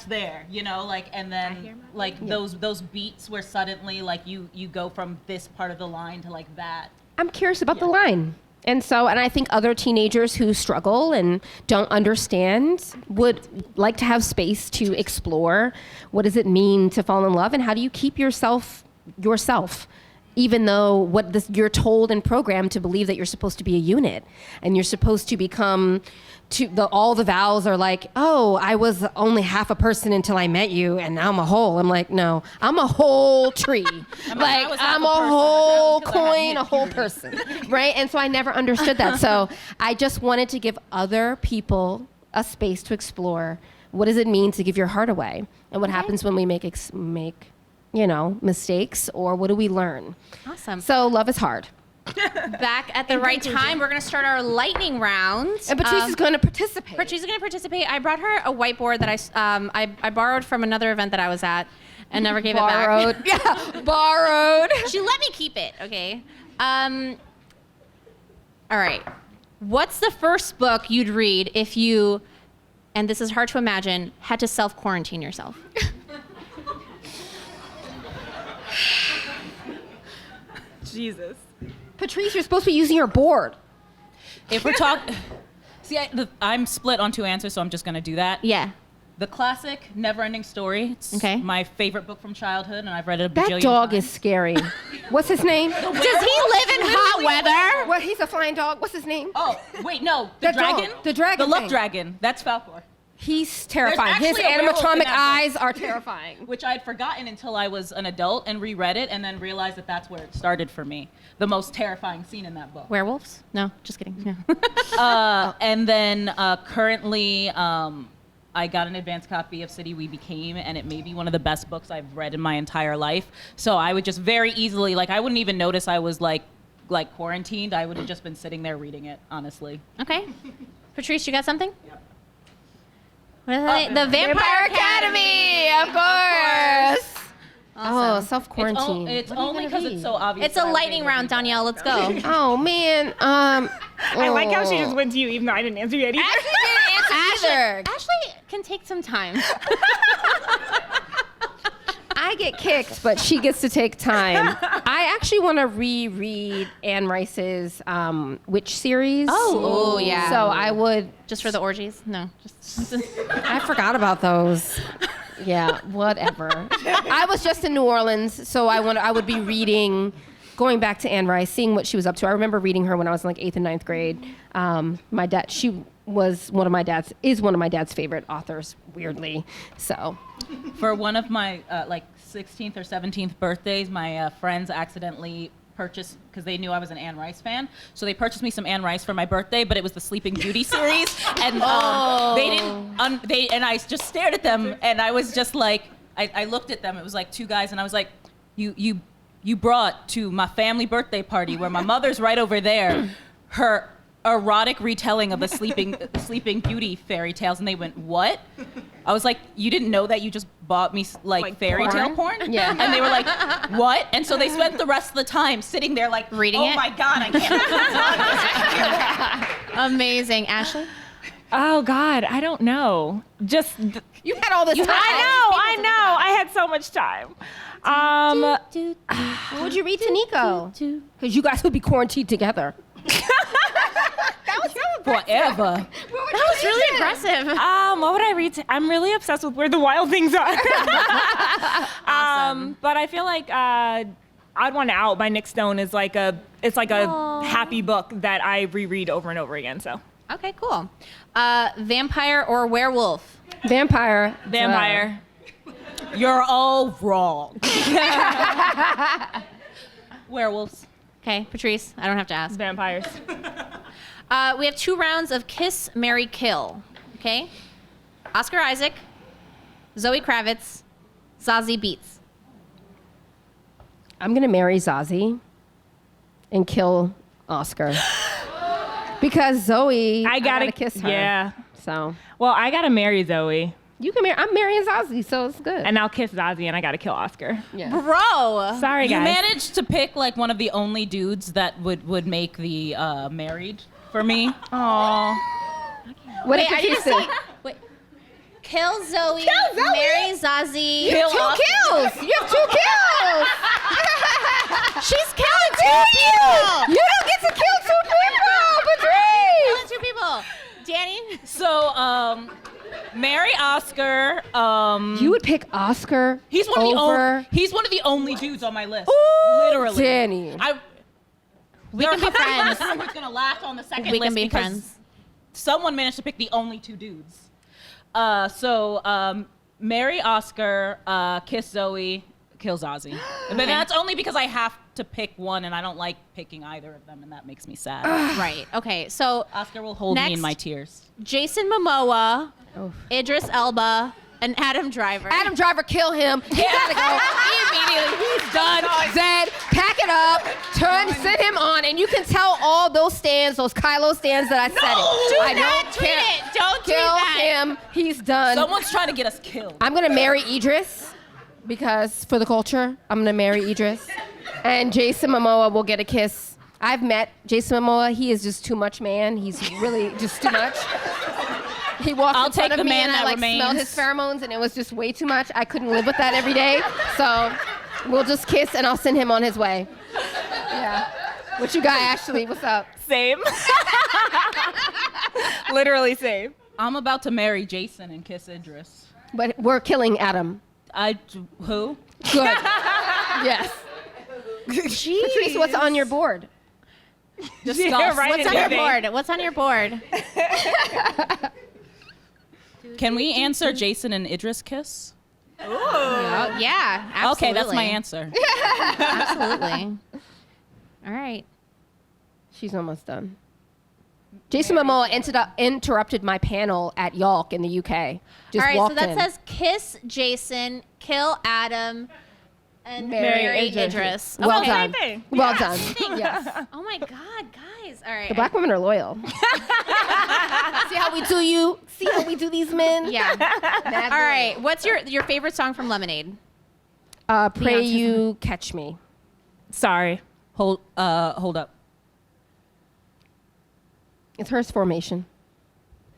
there, you know, like, and then like those beats where suddenly like you go from this part of the line to like that. I'm curious about the line. And I think other teenagers who struggle and don't understand would like to have space to explore what does it mean to fall in love and how do you keep yourself, even though you're told and programmed to believe that you're supposed to be a unit and you're supposed to become all the vows are like, oh, I was only half a person until I met you and now I'm a whole. I'm like, no, I'm a whole tree. I'm a whole coin, a whole person, right? And so I never understood that. So I just wanted to give other people a space to explore what does it mean to give your heart away and what happens when we make mistakes, or what do we learn? Awesome. So love is hard. Back at the right time, we're going to start our lightning round. And Patrice is going to participate. Patrice is going to participate. I brought her a whiteboard that I borrowed from another event that I was at and never gave it back. Yeah, borrowed. She let me keep it, okay? All right. What's the first book you'd read if you, and this is hard to imagine, had to self-quarantine yourself? Jesus. Patrice, you're supposed to be using your board. If we're talking, see, I'm split on two answers, so I'm just gonna do that. Yeah. The classic Never-Ending Story. It's my favorite book from childhood, and I've read it a bajillion That dog times. is scary. What's his name? Does he live in hot weather? What? He's a flying dog. What's his name? Oh, wait, no. The dragon? The dragon. The love thing. dragon. That's Falcor. He's terrifying. There's His actually a werewolf in animatronic that eyes are terrifying. Which I had forgotten until I was an adult and reread it and then realized that that's where it started for me. The most terrifying scene in that book. Werewolves? No, just kidding. Yeah. And then currently, I got an advanced copy of City We Became, and it may be one of the best books I've read in my entire life. So I would just very easily, like, I wouldn't even notice I was like quarantined. I would have just been sitting there reading it, honestly. Okay. Patrice, you got something? Yep. What is it? The Vampire Academy, of course. Awesome. Oh, self-quarantine. It's only because it's so obvious. It's a lightning round, Danielle. Let's go. Oh, man. I like how she just went to you, even though I didn't answer yet either. Ashley didn't answer either. Ashley can take some time. I get kicked, but she gets to take time. I actually want to reread Anne Rice's Witch series. Oh, yeah. So I would... Just for the orgies? No. Just I forgot about those. Yeah, whatever. I was just in New Orleans, so I would be reading, going back to Anne Rice, seeing what she was up to. I remember reading her when I was in like 8th and 9th grade. My dad, she was one of my dad's favorite authors, weirdly. So, for one of my like 16th or 17th birthdays, my friends accidentally purchased, because they knew I was an Anne Rice fan, so they purchased me some Anne Rice for my birthday, but it was the Sleeping Beauty series, and they didn't, and I just stared at them, and I was just like, I looked at them, it was like two guys, and I was like, you brought to my family birthday party, where my mother's right over there, her erotic retelling of the Sleeping Beauty fairy tales, and they went, what? I was like, you didn't know that you just bought me like fairy tale porn? Yeah. And they were like, what? And so they spent the rest of the time sitting there like, Reading oh it? my God, I can't. Amazing. Ashley? Oh God, I don't know. Just You had all this time. I know. I had so much time. What would you read to Nico? Because you guys would be quarantined together. Forever. That was really aggressive. What would I read? I'm really obsessed with Where the Wild Things Are. Awesome. But I feel like Odd One Out by Nick Stone is like a happy book that I reread over and over again. So Okay, cool. Vampire or werewolf? Vampire. Vampire. You're all wrong. Werewolves. Okay, Patrice, I don't have to ask. Vampires. We have 2 rounds of Kiss, Marry, Kill. Okay? Oscar Isaac, Zoe Kravitz, Zazie Beetz. I'm gonna marry Zazie and kill Oscar. Because Zoe, I gotta kiss her. Yeah. So Well, I gotta marry Zoe, you can marry. I'm marrying Zazie, so it's good. and I'll kiss Zazie, and I gotta kill Oscar. yeah. Bro! Sorry, You guys. managed to pick like one of the only dudes that would make the married for me. Aww. What Wait, did I didn't Patrice say? say. Wait. Kill Zoe, Kill Zoe? marry Zazie. Kill Two Oscar. kills. You have 2 kills. She's killing 2 people! You don't get to kill 2 people, Patrice. Killing 2 people. Danny? So, marry Oscar. You would pick Oscar. He's one of over. he's one of the only dudes on my list. Ooh, Literally. Danny. We can be friends. Who's gonna last on the second We list can be because friends. someone managed to pick the only 2 dudes. Marry Oscar, kiss Zoe, kill Zazie. But that's only because I have to pick one, and I don't like picking either of them, and that makes me sad. Right. Okay. So Oscar will hold me in Next. my tears. Jason Momoa, Idris Elba, and Adam Driver. Adam Driver, kill him. He gotta go immediately. He's done. Dead. Pack it up. Send him on, and you can tell all those stands, those Kylo stands that I said it. I don't tweet care. it. Don't tweet kill that. him. He's done. Someone's trying to get us killed. I'm gonna marry Idris because for the culture, I'm gonna marry Idris, and Jason Momoa will get a kiss. I've met Jason Momoa. He is just too much, man. He's really just too much. He walked I'll in front take of the me man and I that like smelled remains. his pheromones, and it was just way too much. I couldn't live with that every day. So we'll just kiss, and I'll send him on his way. Yeah. What you got, Ashley? What's up? Same. Literally same. I'm about to marry Jason and kiss Idris. But we're killing Adam. Who? Good. Yes. Patrice, what's on your board? Discuss. right. What's on your board? What's on your board? Can we answer Jason and Idris kiss? Oh, yeah. Absolutely. Okay, that's my answer. Absolutely. All right. She's almost done. Jason Momoa interrupted my panel at Yalk in the UK. Just All right, so walked that in. says kiss Jason, kill Adam, and Marry marry Idris. Idris. Well Okay. done. thing. Well done. Yes. Oh my God, guys. All right. The black women are loyal. See how we do you? See how we do these men? Yeah. Mad All right. What's your favorite song from Lemonade? Pray Beyonce's you catch me. Sorry. Hold up. It's Hearst Formation.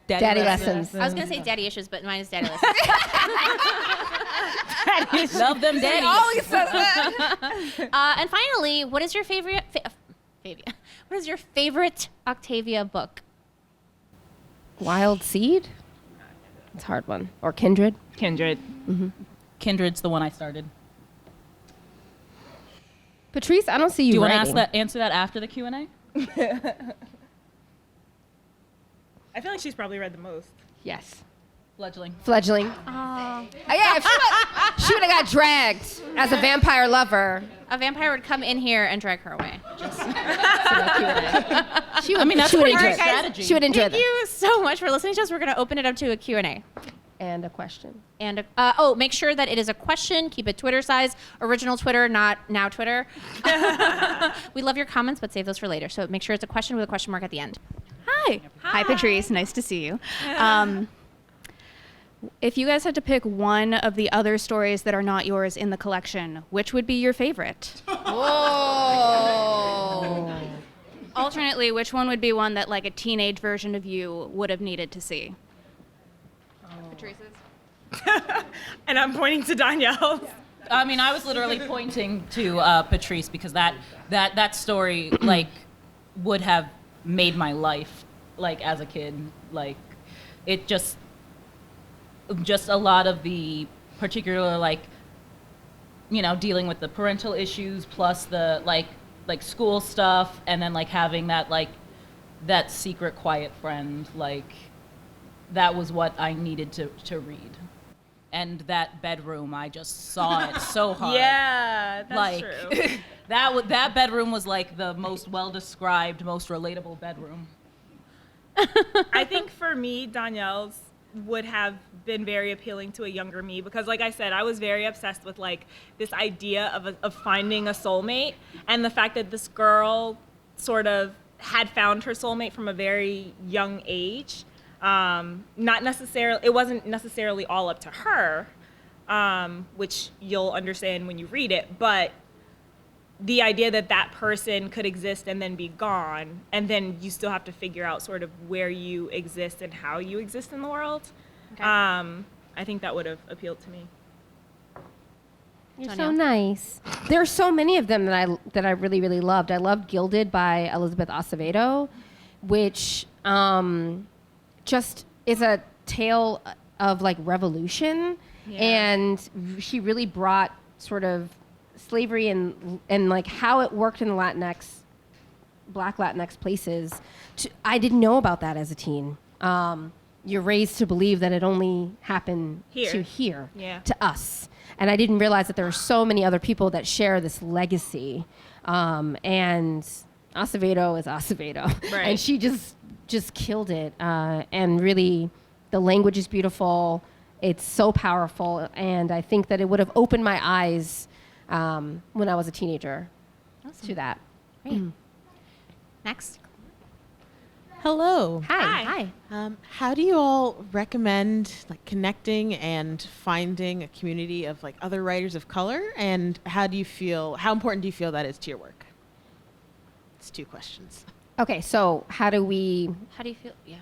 Daddy lessons. I was gonna say Daddy Issues, but mine is Daddy Lessons. Love them daddies. Always says that. And finally, what is your favorite? What is your favorite Octavia book? Wild Seed? It's a hard one. Or Kindred? Kindred. Kindred's the one I started. Patrice, I don't see you Do you want writing. to answer that after the Q&A? I feel like she's probably read the most. Yes. Fledgling. Fledgling. Yeah, if she would have got dragged as a vampire lover. A vampire would come in here and drag her away. Just She would, I mean, that's she would pretty enjoy good it. strategy. She would enjoy Thank that. you so much for listening to us. We're going to open it up to a Q&A. And a question. And make sure that it is a question. Keep it Twitter size. Original Twitter, not now Twitter. We love your comments, but save those for later. So make sure it's a question with a question mark at the end. Hi. Hi, Patrice. Nice to see you. If you guys had to pick one of the other stories that are not yours in the collection, which would be your favorite? Whoa. Alternately, which one would be one that like a teenage version of you would have needed to see? Patrice's? And I'm pointing to Danielle. I mean, I was literally pointing to Patrice because that story like would have made my life like as a kid. Like it just a lot of the particular like dealing with the parental issues plus the like school stuff, and then like having that secret quiet friend, like that was what I needed to read. And that bedroom, I just saw it so hard. Yeah, that's like, true. that bedroom was like the most well-described, most relatable bedroom. I think for me, Danielle's would have been very appealing to a younger me because, like I said, I was very obsessed with like this idea of finding a soulmate, and the fact that this girl sort of had found her soulmate from a very young age. It wasn't necessarily all up to her, which you'll understand when you read it, but the idea that person could exist and then be gone, and then you still have to figure out sort of where you exist and how you exist in the world. Okay. I think that would have appealed to me. You're so nice. There are so many of them that I really, really loved. I loved Gilded by Elizabeth Acevedo, which just is a tale of like revolution, and she really brought sort of slavery and like how it worked in the Black Latinx places. I didn't know about that as a teen. You're raised to believe that it only happened here, to us. And I didn't realize that there are so many other people that share this legacy. And Acevedo is Acevedo. Right. And she just killed it. And really, the language is beautiful. It's so powerful. And I think that it would have opened my eyes when I was a teenager to that. Great. Next. Hello. Hi. How do you all recommend like connecting and finding a community of like other writers of color, and how important do you feel that is to your work? It's 2 questions. Okay, so how do you feel? Yeah.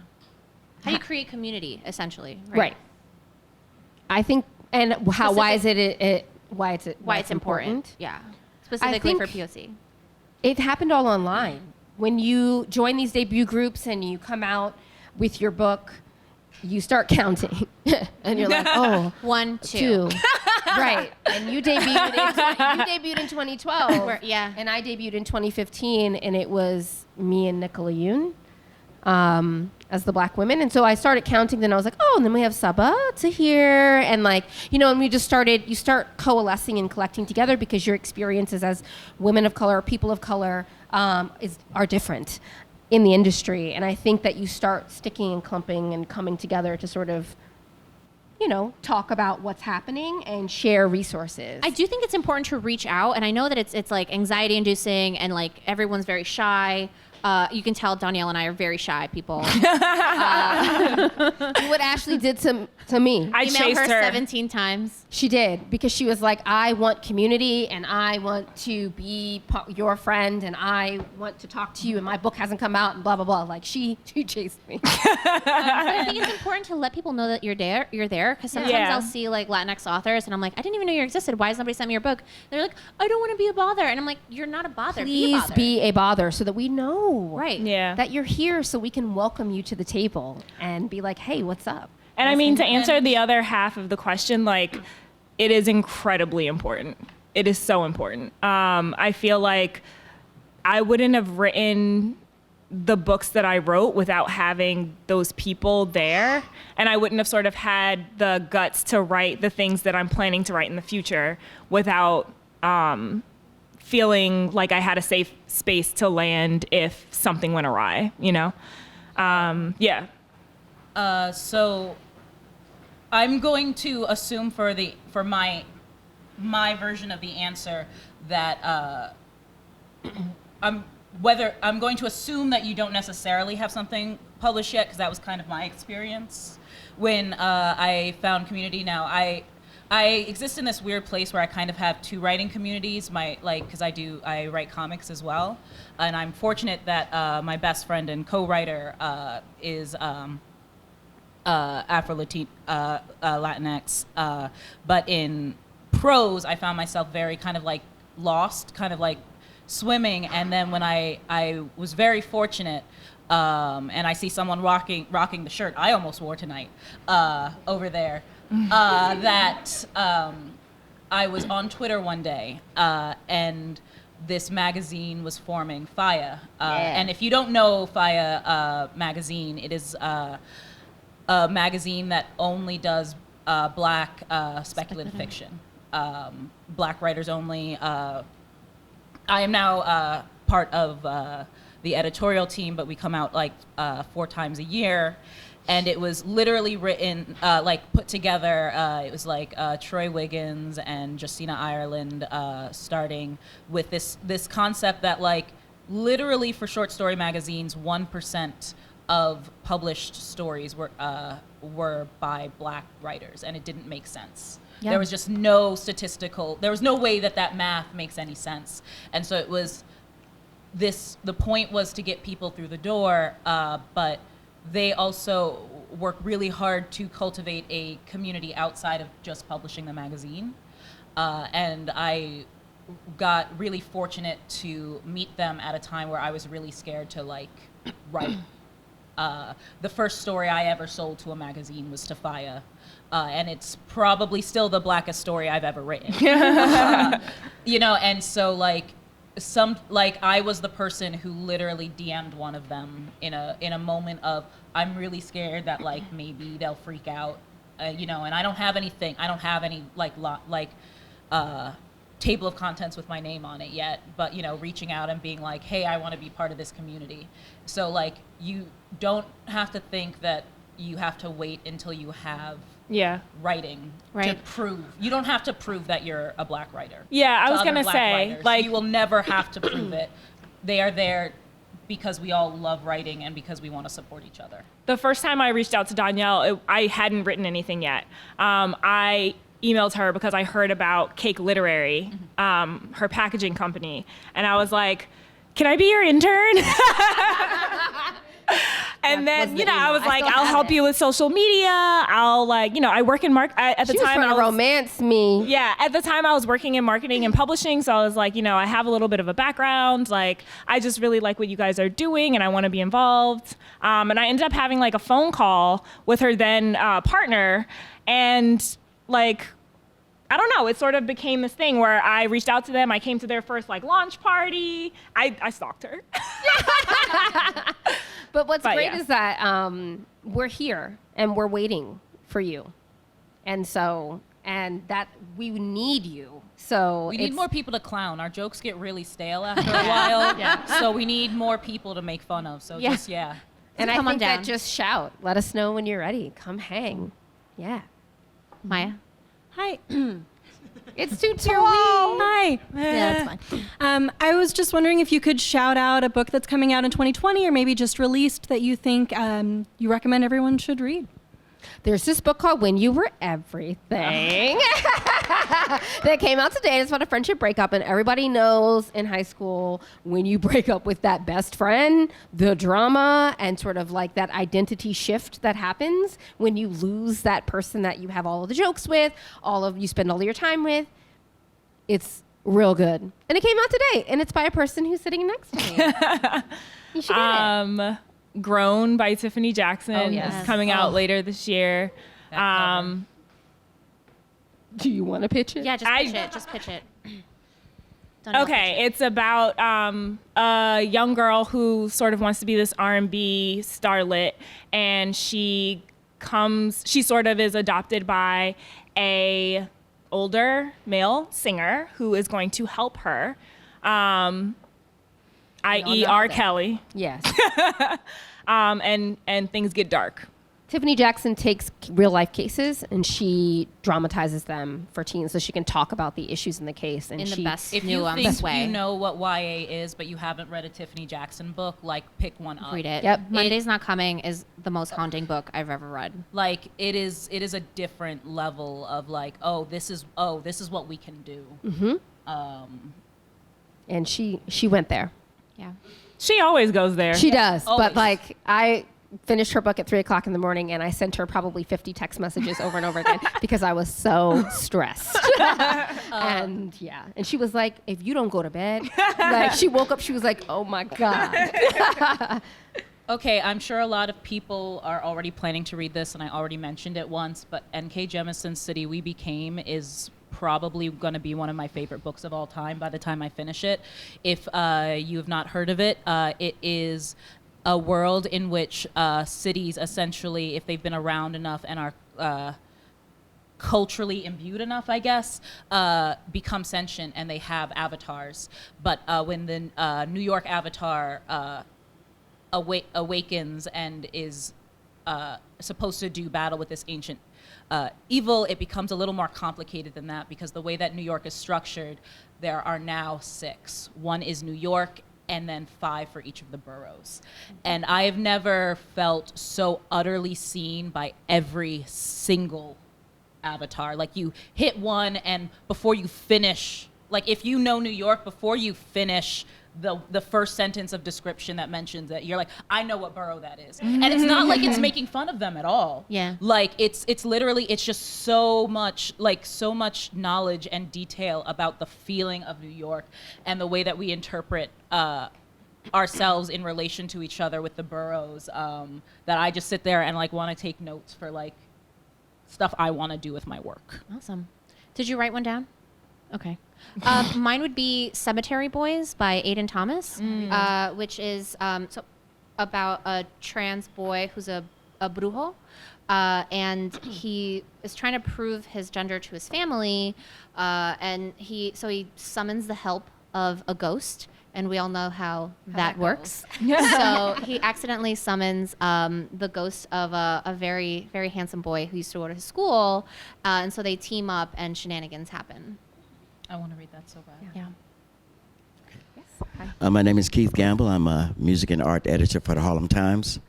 How do you create community, essentially? Right. I think, and why is it why it's important? Yeah. Specifically for POC. It happened all online. When you join these debut groups and you come out with your book, you start counting, and you're like, oh, 1, 2. Right. And you debuted in 2012. Yeah. And I debuted in 2015, and it was me and Nicola Yoon as the Black women. And so I started counting, then I was like, oh, and then we have Saba, Tahir, and like, and we just you start coalescing and collecting together because your experiences as women of color, people of color, are different in the industry. And I think that you start sticking and clumping and coming together to sort of, talk about what's happening and share resources. I do think it's important to reach out, and I know that it's like anxiety inducing and like everyone's very shy. You can tell Danielle and I are very shy people. What Ashley did to me. I emailed chased her her 17 times. She did, because she was like, I want community, and I want to be your friend, and I want to talk to you, and my book hasn't come out, and blah, blah, blah. Like, she chased me. But I think it's important to let people know that you're there, because sometimes I'll see like Latinx authors, and I'm like, I didn't even know you existed. Why has nobody sent me your book? They're like, I don't want to be a bother. And I'm like, you're not a bother. Please be a bother so that we know that you're here, so we can welcome you to the table and be like, hey, what's up? And I mean, to answer the other half of the question, like, it is incredibly important. It is so important. I feel like I wouldn't have written the books that I wrote without having those people there. And I wouldn't have sort of had the guts to write the things that I'm planning to write in the future without feeling like I had a safe space to land if something went awry, So I'm going to assume for my version of the answer that I'm going to assume that you don't necessarily have something publish yet because that was kind of my experience when I found community. Now I exist in this weird place where I kind of have two writing communities, because I write comics as well, and I'm fortunate that my best friend and co-writer is Latinx, but in prose I found myself very kind of like lost, kind of like swimming, and then when I was very fortunate, and I see someone rocking the shirt I almost wore tonight over there, that I was on Twitter one day, and this magazine was forming, FIYAH. And if you don't know FIYAH magazine, it is a magazine that only does black speculative fiction. Black writers only. I am now part of the editorial team, but we come out like 4 times a year. And it was literally written, put together, it was like Troy Wiggins and Justina Ireland starting with this concept that like literally for short story magazines, 1% of published stories were by black writers, and it didn't make sense. Yeah. There was just no there was no way that math makes any sense. And so it was the point was to get people through the door, but they also work really hard to cultivate a community outside of just publishing the magazine. And I got really fortunate to meet them at a time where I was really scared to like write. The first story I ever sold to a magazine was to FIYAH, and it's probably still the blackest story I've ever written. And so I was the person who literally DM'd one of them in a moment of, I'm really scared that like maybe they'll freak out, and I don't have any table of contents with my name on it yet, but reaching out and being like, hey, I want to be part of this community. So like you don't have to think that you have to wait until you have writing to prove. You don't have to prove that you're a black writer. Yeah, I was gonna say, writers. Like, you will never have to prove it. They are there because we all love writing and because we want to support each other. The first time I reached out to Danielle, I hadn't written anything yet. I emailed her because I heard about Cake Literary, her packaging company, and I was like, can I be your intern? And then, I was like, I'll help you with social media. I'll I work in at the time. She was trying to romance me. Yeah, at the time I was working in marketing and publishing, so I was like, I have a little bit of a background. Like, I just really like what you guys are doing, and I want to be involved. And I ended up having like a phone call with her then partner, and like, I don't know, it sort of became this thing where I reached out to them. I came to their first like launch party. I stalked her. But what's great is that we're here and we're waiting for you. And that we need you. So we need more people to clown. Our jokes get really stale after a while. So we need more people to make fun of. So And I think that just shout. Let us know when you're ready. Come hang. Yeah. Maya? Hi. It's too tall. Hi. Yeah, that's fine. I was just wondering if you could shout out a book that's coming out in 2020 or maybe just released that you think you recommend everyone should read. There's this book called When You Were Everything that came out today. It's about a friendship breakup, and everybody knows in high school when you break up with that best friend, the drama and sort of like that identity shift that happens when you lose that person that you have all of the jokes with, you spend all of your time with. It's real good. And it came out today, and it's by a person who's sitting next to me. You should get it. Grown by Tiffany Jackson yes. is coming out later this year. Do you want to pitch it? Yeah, just pitch it. Okay, it's about a young girl who sort of wants to be this R&B starlet, and she sort of is adopted by a older male singer who is going to help her. I.e. R. Kelly. Yes. And things get dark. Tiffany Jackson takes real life cases and she dramatizes them for teens so she can talk about the issues in the case. And In the best If you nuanced think way. you know what YA is, but you haven't read a Tiffany Jackson book, like pick one up. Read it. Yep. Monday's Not Coming is the most haunting book I've ever read. Like it is a different level of like, this is what we can do. and she went there. Yeah. She always goes there. She does. Always. But like I finished her book at 3:00 in the morning and I sent her probably 50 text messages over and over again because I was so stressed. And she was like, if you don't go to bed, like she woke up, she was like, oh my God. Okay, I'm sure a lot of people are already planning to read this, and I already mentioned it once, but N.K. Jemisin's City We Became is probably going to be one of my favorite books of all time by the time I finish it. If you have not heard of it, it is a world in which cities essentially, if they've been around enough and are culturally imbued enough, I guess, become sentient and they have avatars. But when the New York avatar awakens and is supposed to do battle with this ancient evil, it becomes a little more complicated than that because the way that New York is structured, there are now 6. One is New York, and then 5 for each of the boroughs. And I have never felt so utterly seen by every single avatar. Like you hit one, and before you finish, like if you know New York, before you finish the first sentence of description that mentions it, you're like, I know what borough that is. And it's not like it's making fun of them at all. Yeah. Like it's literally, it's just so much knowledge and detail about the feeling of New York and the way that we interpret ourselves in relation to each other with the boroughs, that I just sit there and like want to take notes for like stuff I want to do with my work. Awesome. Did you write one down? Okay. Mine would be Cemetery Boys by Aiden Thomas, which is so about a trans boy who's a brujo, and he is trying to prove his gender to his family, and he summons the help of a ghost, and we all know how that works. So he accidentally summons the ghost of a very, very handsome boy who used to go to his school, and so they team up and shenanigans happen. I want to read that so bad. Yeah. My name is Keith Gamble. I'm a music and art editor for the Harlem Times.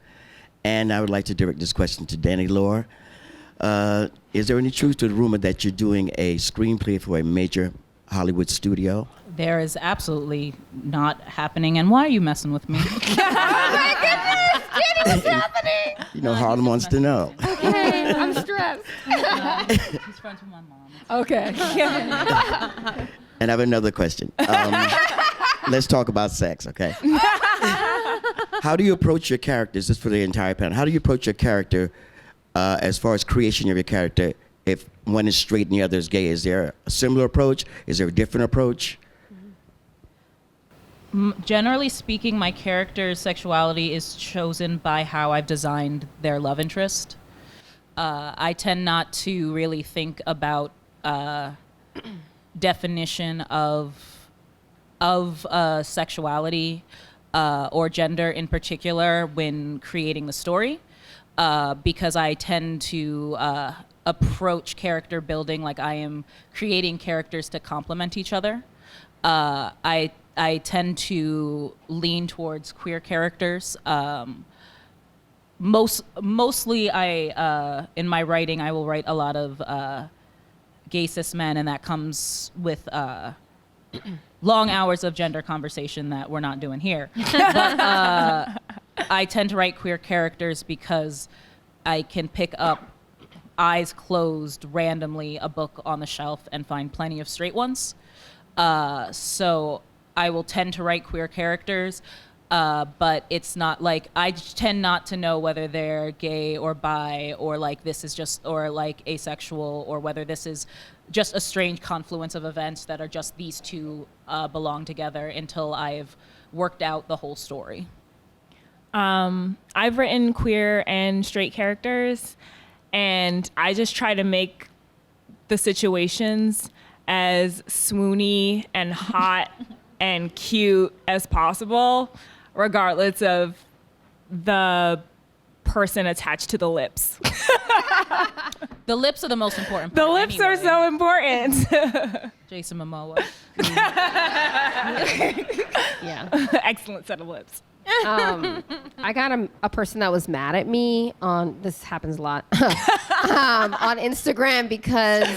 And I would like to direct this question to Dani Lore. Is there any truth to the rumor that you're doing a screenplay for a major Hollywood studio? There is absolutely not happening. And why are you messing with me? What's happening? You know, Harlem wants to know. Okay, I'm stressed. He's friends with my mom. Okay. And I have another question. Let's talk about sex, okay? How do you approach your characters, this is for the entire panel, how do you approach your character as far as creation of your character if one is straight and the other is gay? Is there a similar approach? Is there a different approach? Generally speaking, my character's sexuality is chosen by how I've designed their love interest. I tend not to really think about definition of sexuality or gender in particular when creating the story, because I tend to approach character building like I am creating characters to complement each other. I tend to lean towards queer characters. Mostly, in my writing, I will write a lot of gay cis men, and that comes with long hours of gender conversation that we're not doing here. But I tend to write queer characters because I can pick up, eyes closed, randomly a book on the shelf and find plenty of straight ones. So I will tend to write queer characters, but it's not like, I tend not to know whether they're gay or bi or like this is just, or like asexual, or whether this is just a strange confluence of events that are just these two belong together until I've worked out the whole story. I've written queer and straight characters, and I just try to make the situations as swoony and hot and cute as possible, regardless of the person attached to the lips. The lips are the most important The part lips are anyway. so important. Jason Momoa. Yeah. Excellent set of lips. I got a person that was mad at me on, this happens a lot, on Instagram because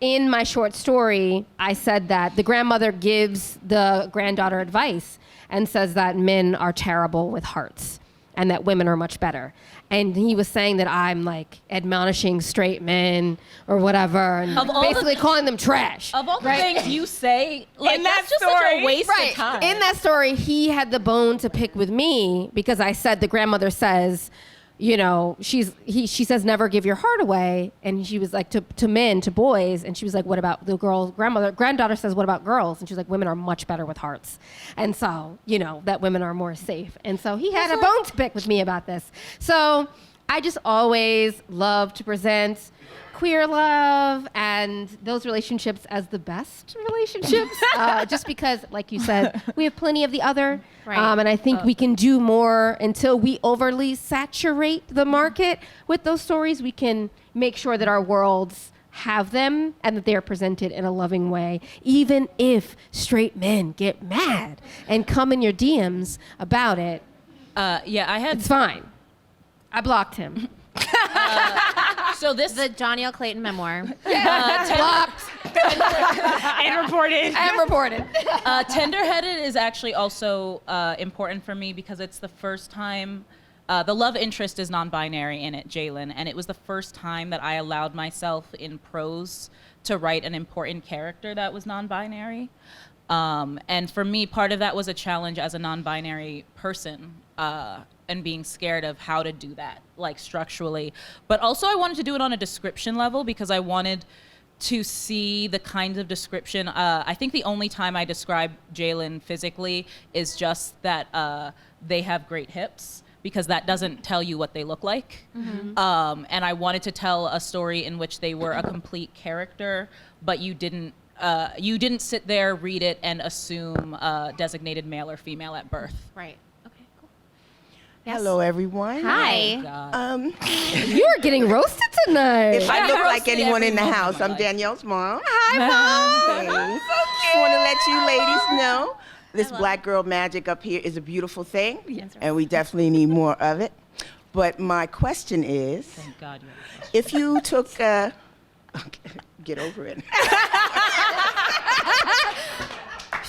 in my short story, I said that the grandmother gives the granddaughter advice and says that men are terrible with hearts and that women are much better. And he was saying that I'm like admonishing straight men or whatever and basically calling them trash. Of all the things you say, like, In that that's just such story. a waste of time. In that story, he had the bone to pick with me because I said the grandmother says, you know, she says never give your heart away, and she was like to men, to boys, and she was like, what about the girls? Granddaughter says, what about girls? And she's like, women are much better with hearts, and so you know that women are more safe. And so he had a bone to pick with me about this. So I just always love to present queer love and those relationships as the best relationships, just because, like you said, we have plenty of the other. Right. And I think we can do more until we overly saturate the market with those stories. We can make sure that our worlds have them and that they are presented in a loving way, even if straight men get mad and come in your DMs about it. It's fine. I blocked him. So this The Danielle Clayton memoir. Blocked. And reported. And reported. Tenderheaded is actually also important for me because it's the first time the love interest is non-binary in it, Jalen, and it was the first time that I allowed myself in prose to write an important character that was non-binary. And for me, part of that was a challenge as a non-binary person. And being scared of how to do that, like structurally. But also I wanted to do it on a description level because I wanted to see the kinds of description. I think the only time I describe Jalen physically is just that they have great hips, because that doesn't tell you what they look like. Mm-hmm. And I wanted to tell a story in which they were a complete character, but you didn't sit there, read it, and assume designated male or female at birth. Right. Hello, everyone. Hi. You are getting roasted tonight. If I look like roasted anyone every in the moment of house, my I'm life. Danielle's mom. Hi, Mom. Thanks. Just want to let you ladies know this black girl magic up here is a beautiful thing, and we definitely need more of it. But my question is, Thank God you have a question. if you took, get over it.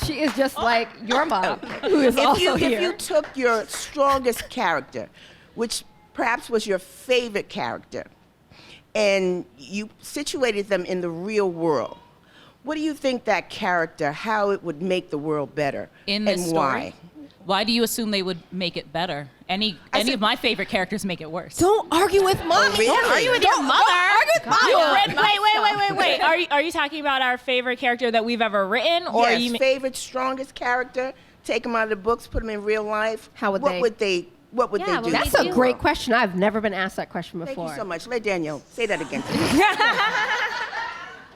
She is just like your mom, who is also If here. you took your strongest character, which perhaps was your favorite character, and you situated them in the real world, what do you think that character, how it would make the world better, In this and story? why? Why do you assume they would make it better? Any of my favorite characters make it worse. Don't argue with mommy. really? Don't argue with your mother. Wait. Are you talking about our favorite character that we've ever written, or Yes, you mean? favorite, strongest character, take them out of the books, put them in real life. How would what they- Would they what would Yeah, they do? what That's would a you do? great question. I've never been asked that question Thank before. you so much. Let Danielle say that again.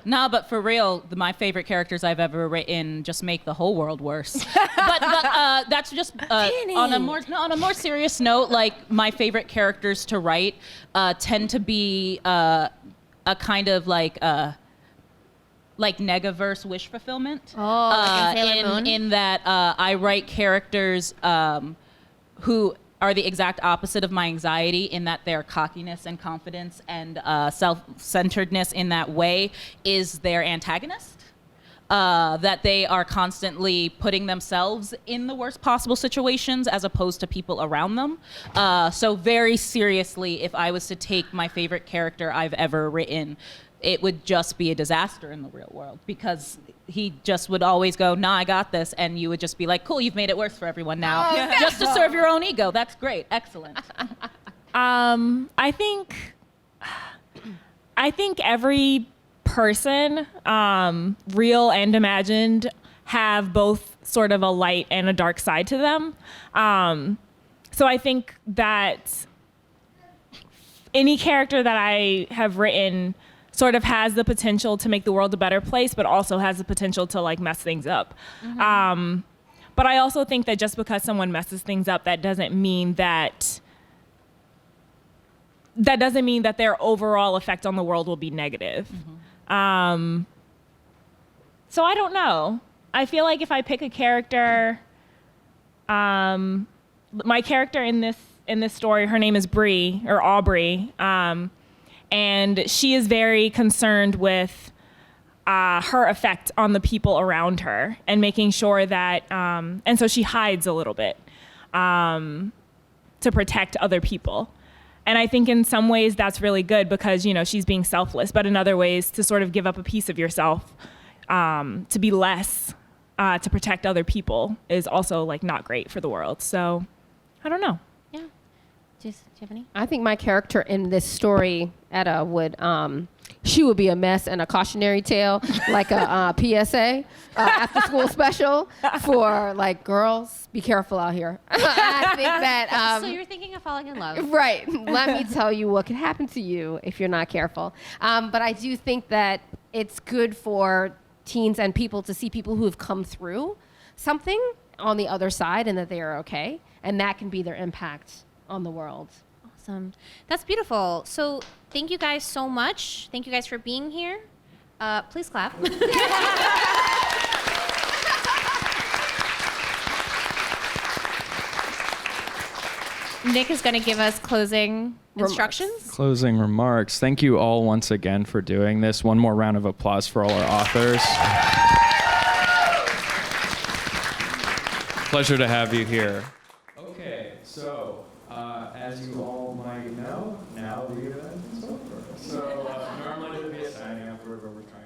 Nah, but for real, my favorite characters I've ever written just make the whole world worse. but that's just on a more serious note. Like, my favorite characters to write tend to be a kind of like negaverse wish fulfillment. like in Sailor Moon? In that I write characters who are the exact opposite of my anxiety, in that their cockiness and confidence and self-centeredness in that way is their antagonist. That they are constantly putting themselves in the worst possible situations as opposed to people around them. So very seriously, if I was to take my favorite character I've ever written, it would just be a disaster in the real world, because he just would always go, nah, I got this. And you would just be like, cool, you've made it worse for everyone now. Just to serve your own ego. That's great. Excellent. I think every person, real and imagined, have both sort of a light and a dark side to them. So I think that any character that I have written sort of has the potential to make the world a better place, but also has the potential to like mess things up. Mm-hmm. But I also think that just because someone messes things up, that doesn't mean that that doesn't mean that their overall effect on the world will be negative. So I don't know. I feel like if I pick a character, my character in this story, her name is Bree, or Aubrey, and she is very concerned with her effect on the people around her and making sure that, and so she hides a little bit to protect other people. And I think in some ways that's really good because, you know, she's being selfless, but in other ways to sort of give up a piece of yourself to be less, to protect other people is also like not great for the world. So I don't know. Yeah. Do you have any? I think my character in this story, Etta, would she would be a mess and a cautionary tale, like a PSA after school special for like girls. Be careful out here. I think that. So you're thinking of falling in love, Right. Let me tell you what can happen to you if you're not careful. But I do think that it's good for teens and people to see people who have come through something on the other side and that they are okay, and that can be their impact on the world. Awesome. That's beautiful. So thank you guys so much. Thank you guys for being here. Please clap. Nick is going to give us closing instructions. Closing remarks. Thank you all once again for doing this. One more round of applause for all our authors. Pleasure to have you here. Okay, so as you all might know, now the event is over. So normally there'd be a signing up where we're trying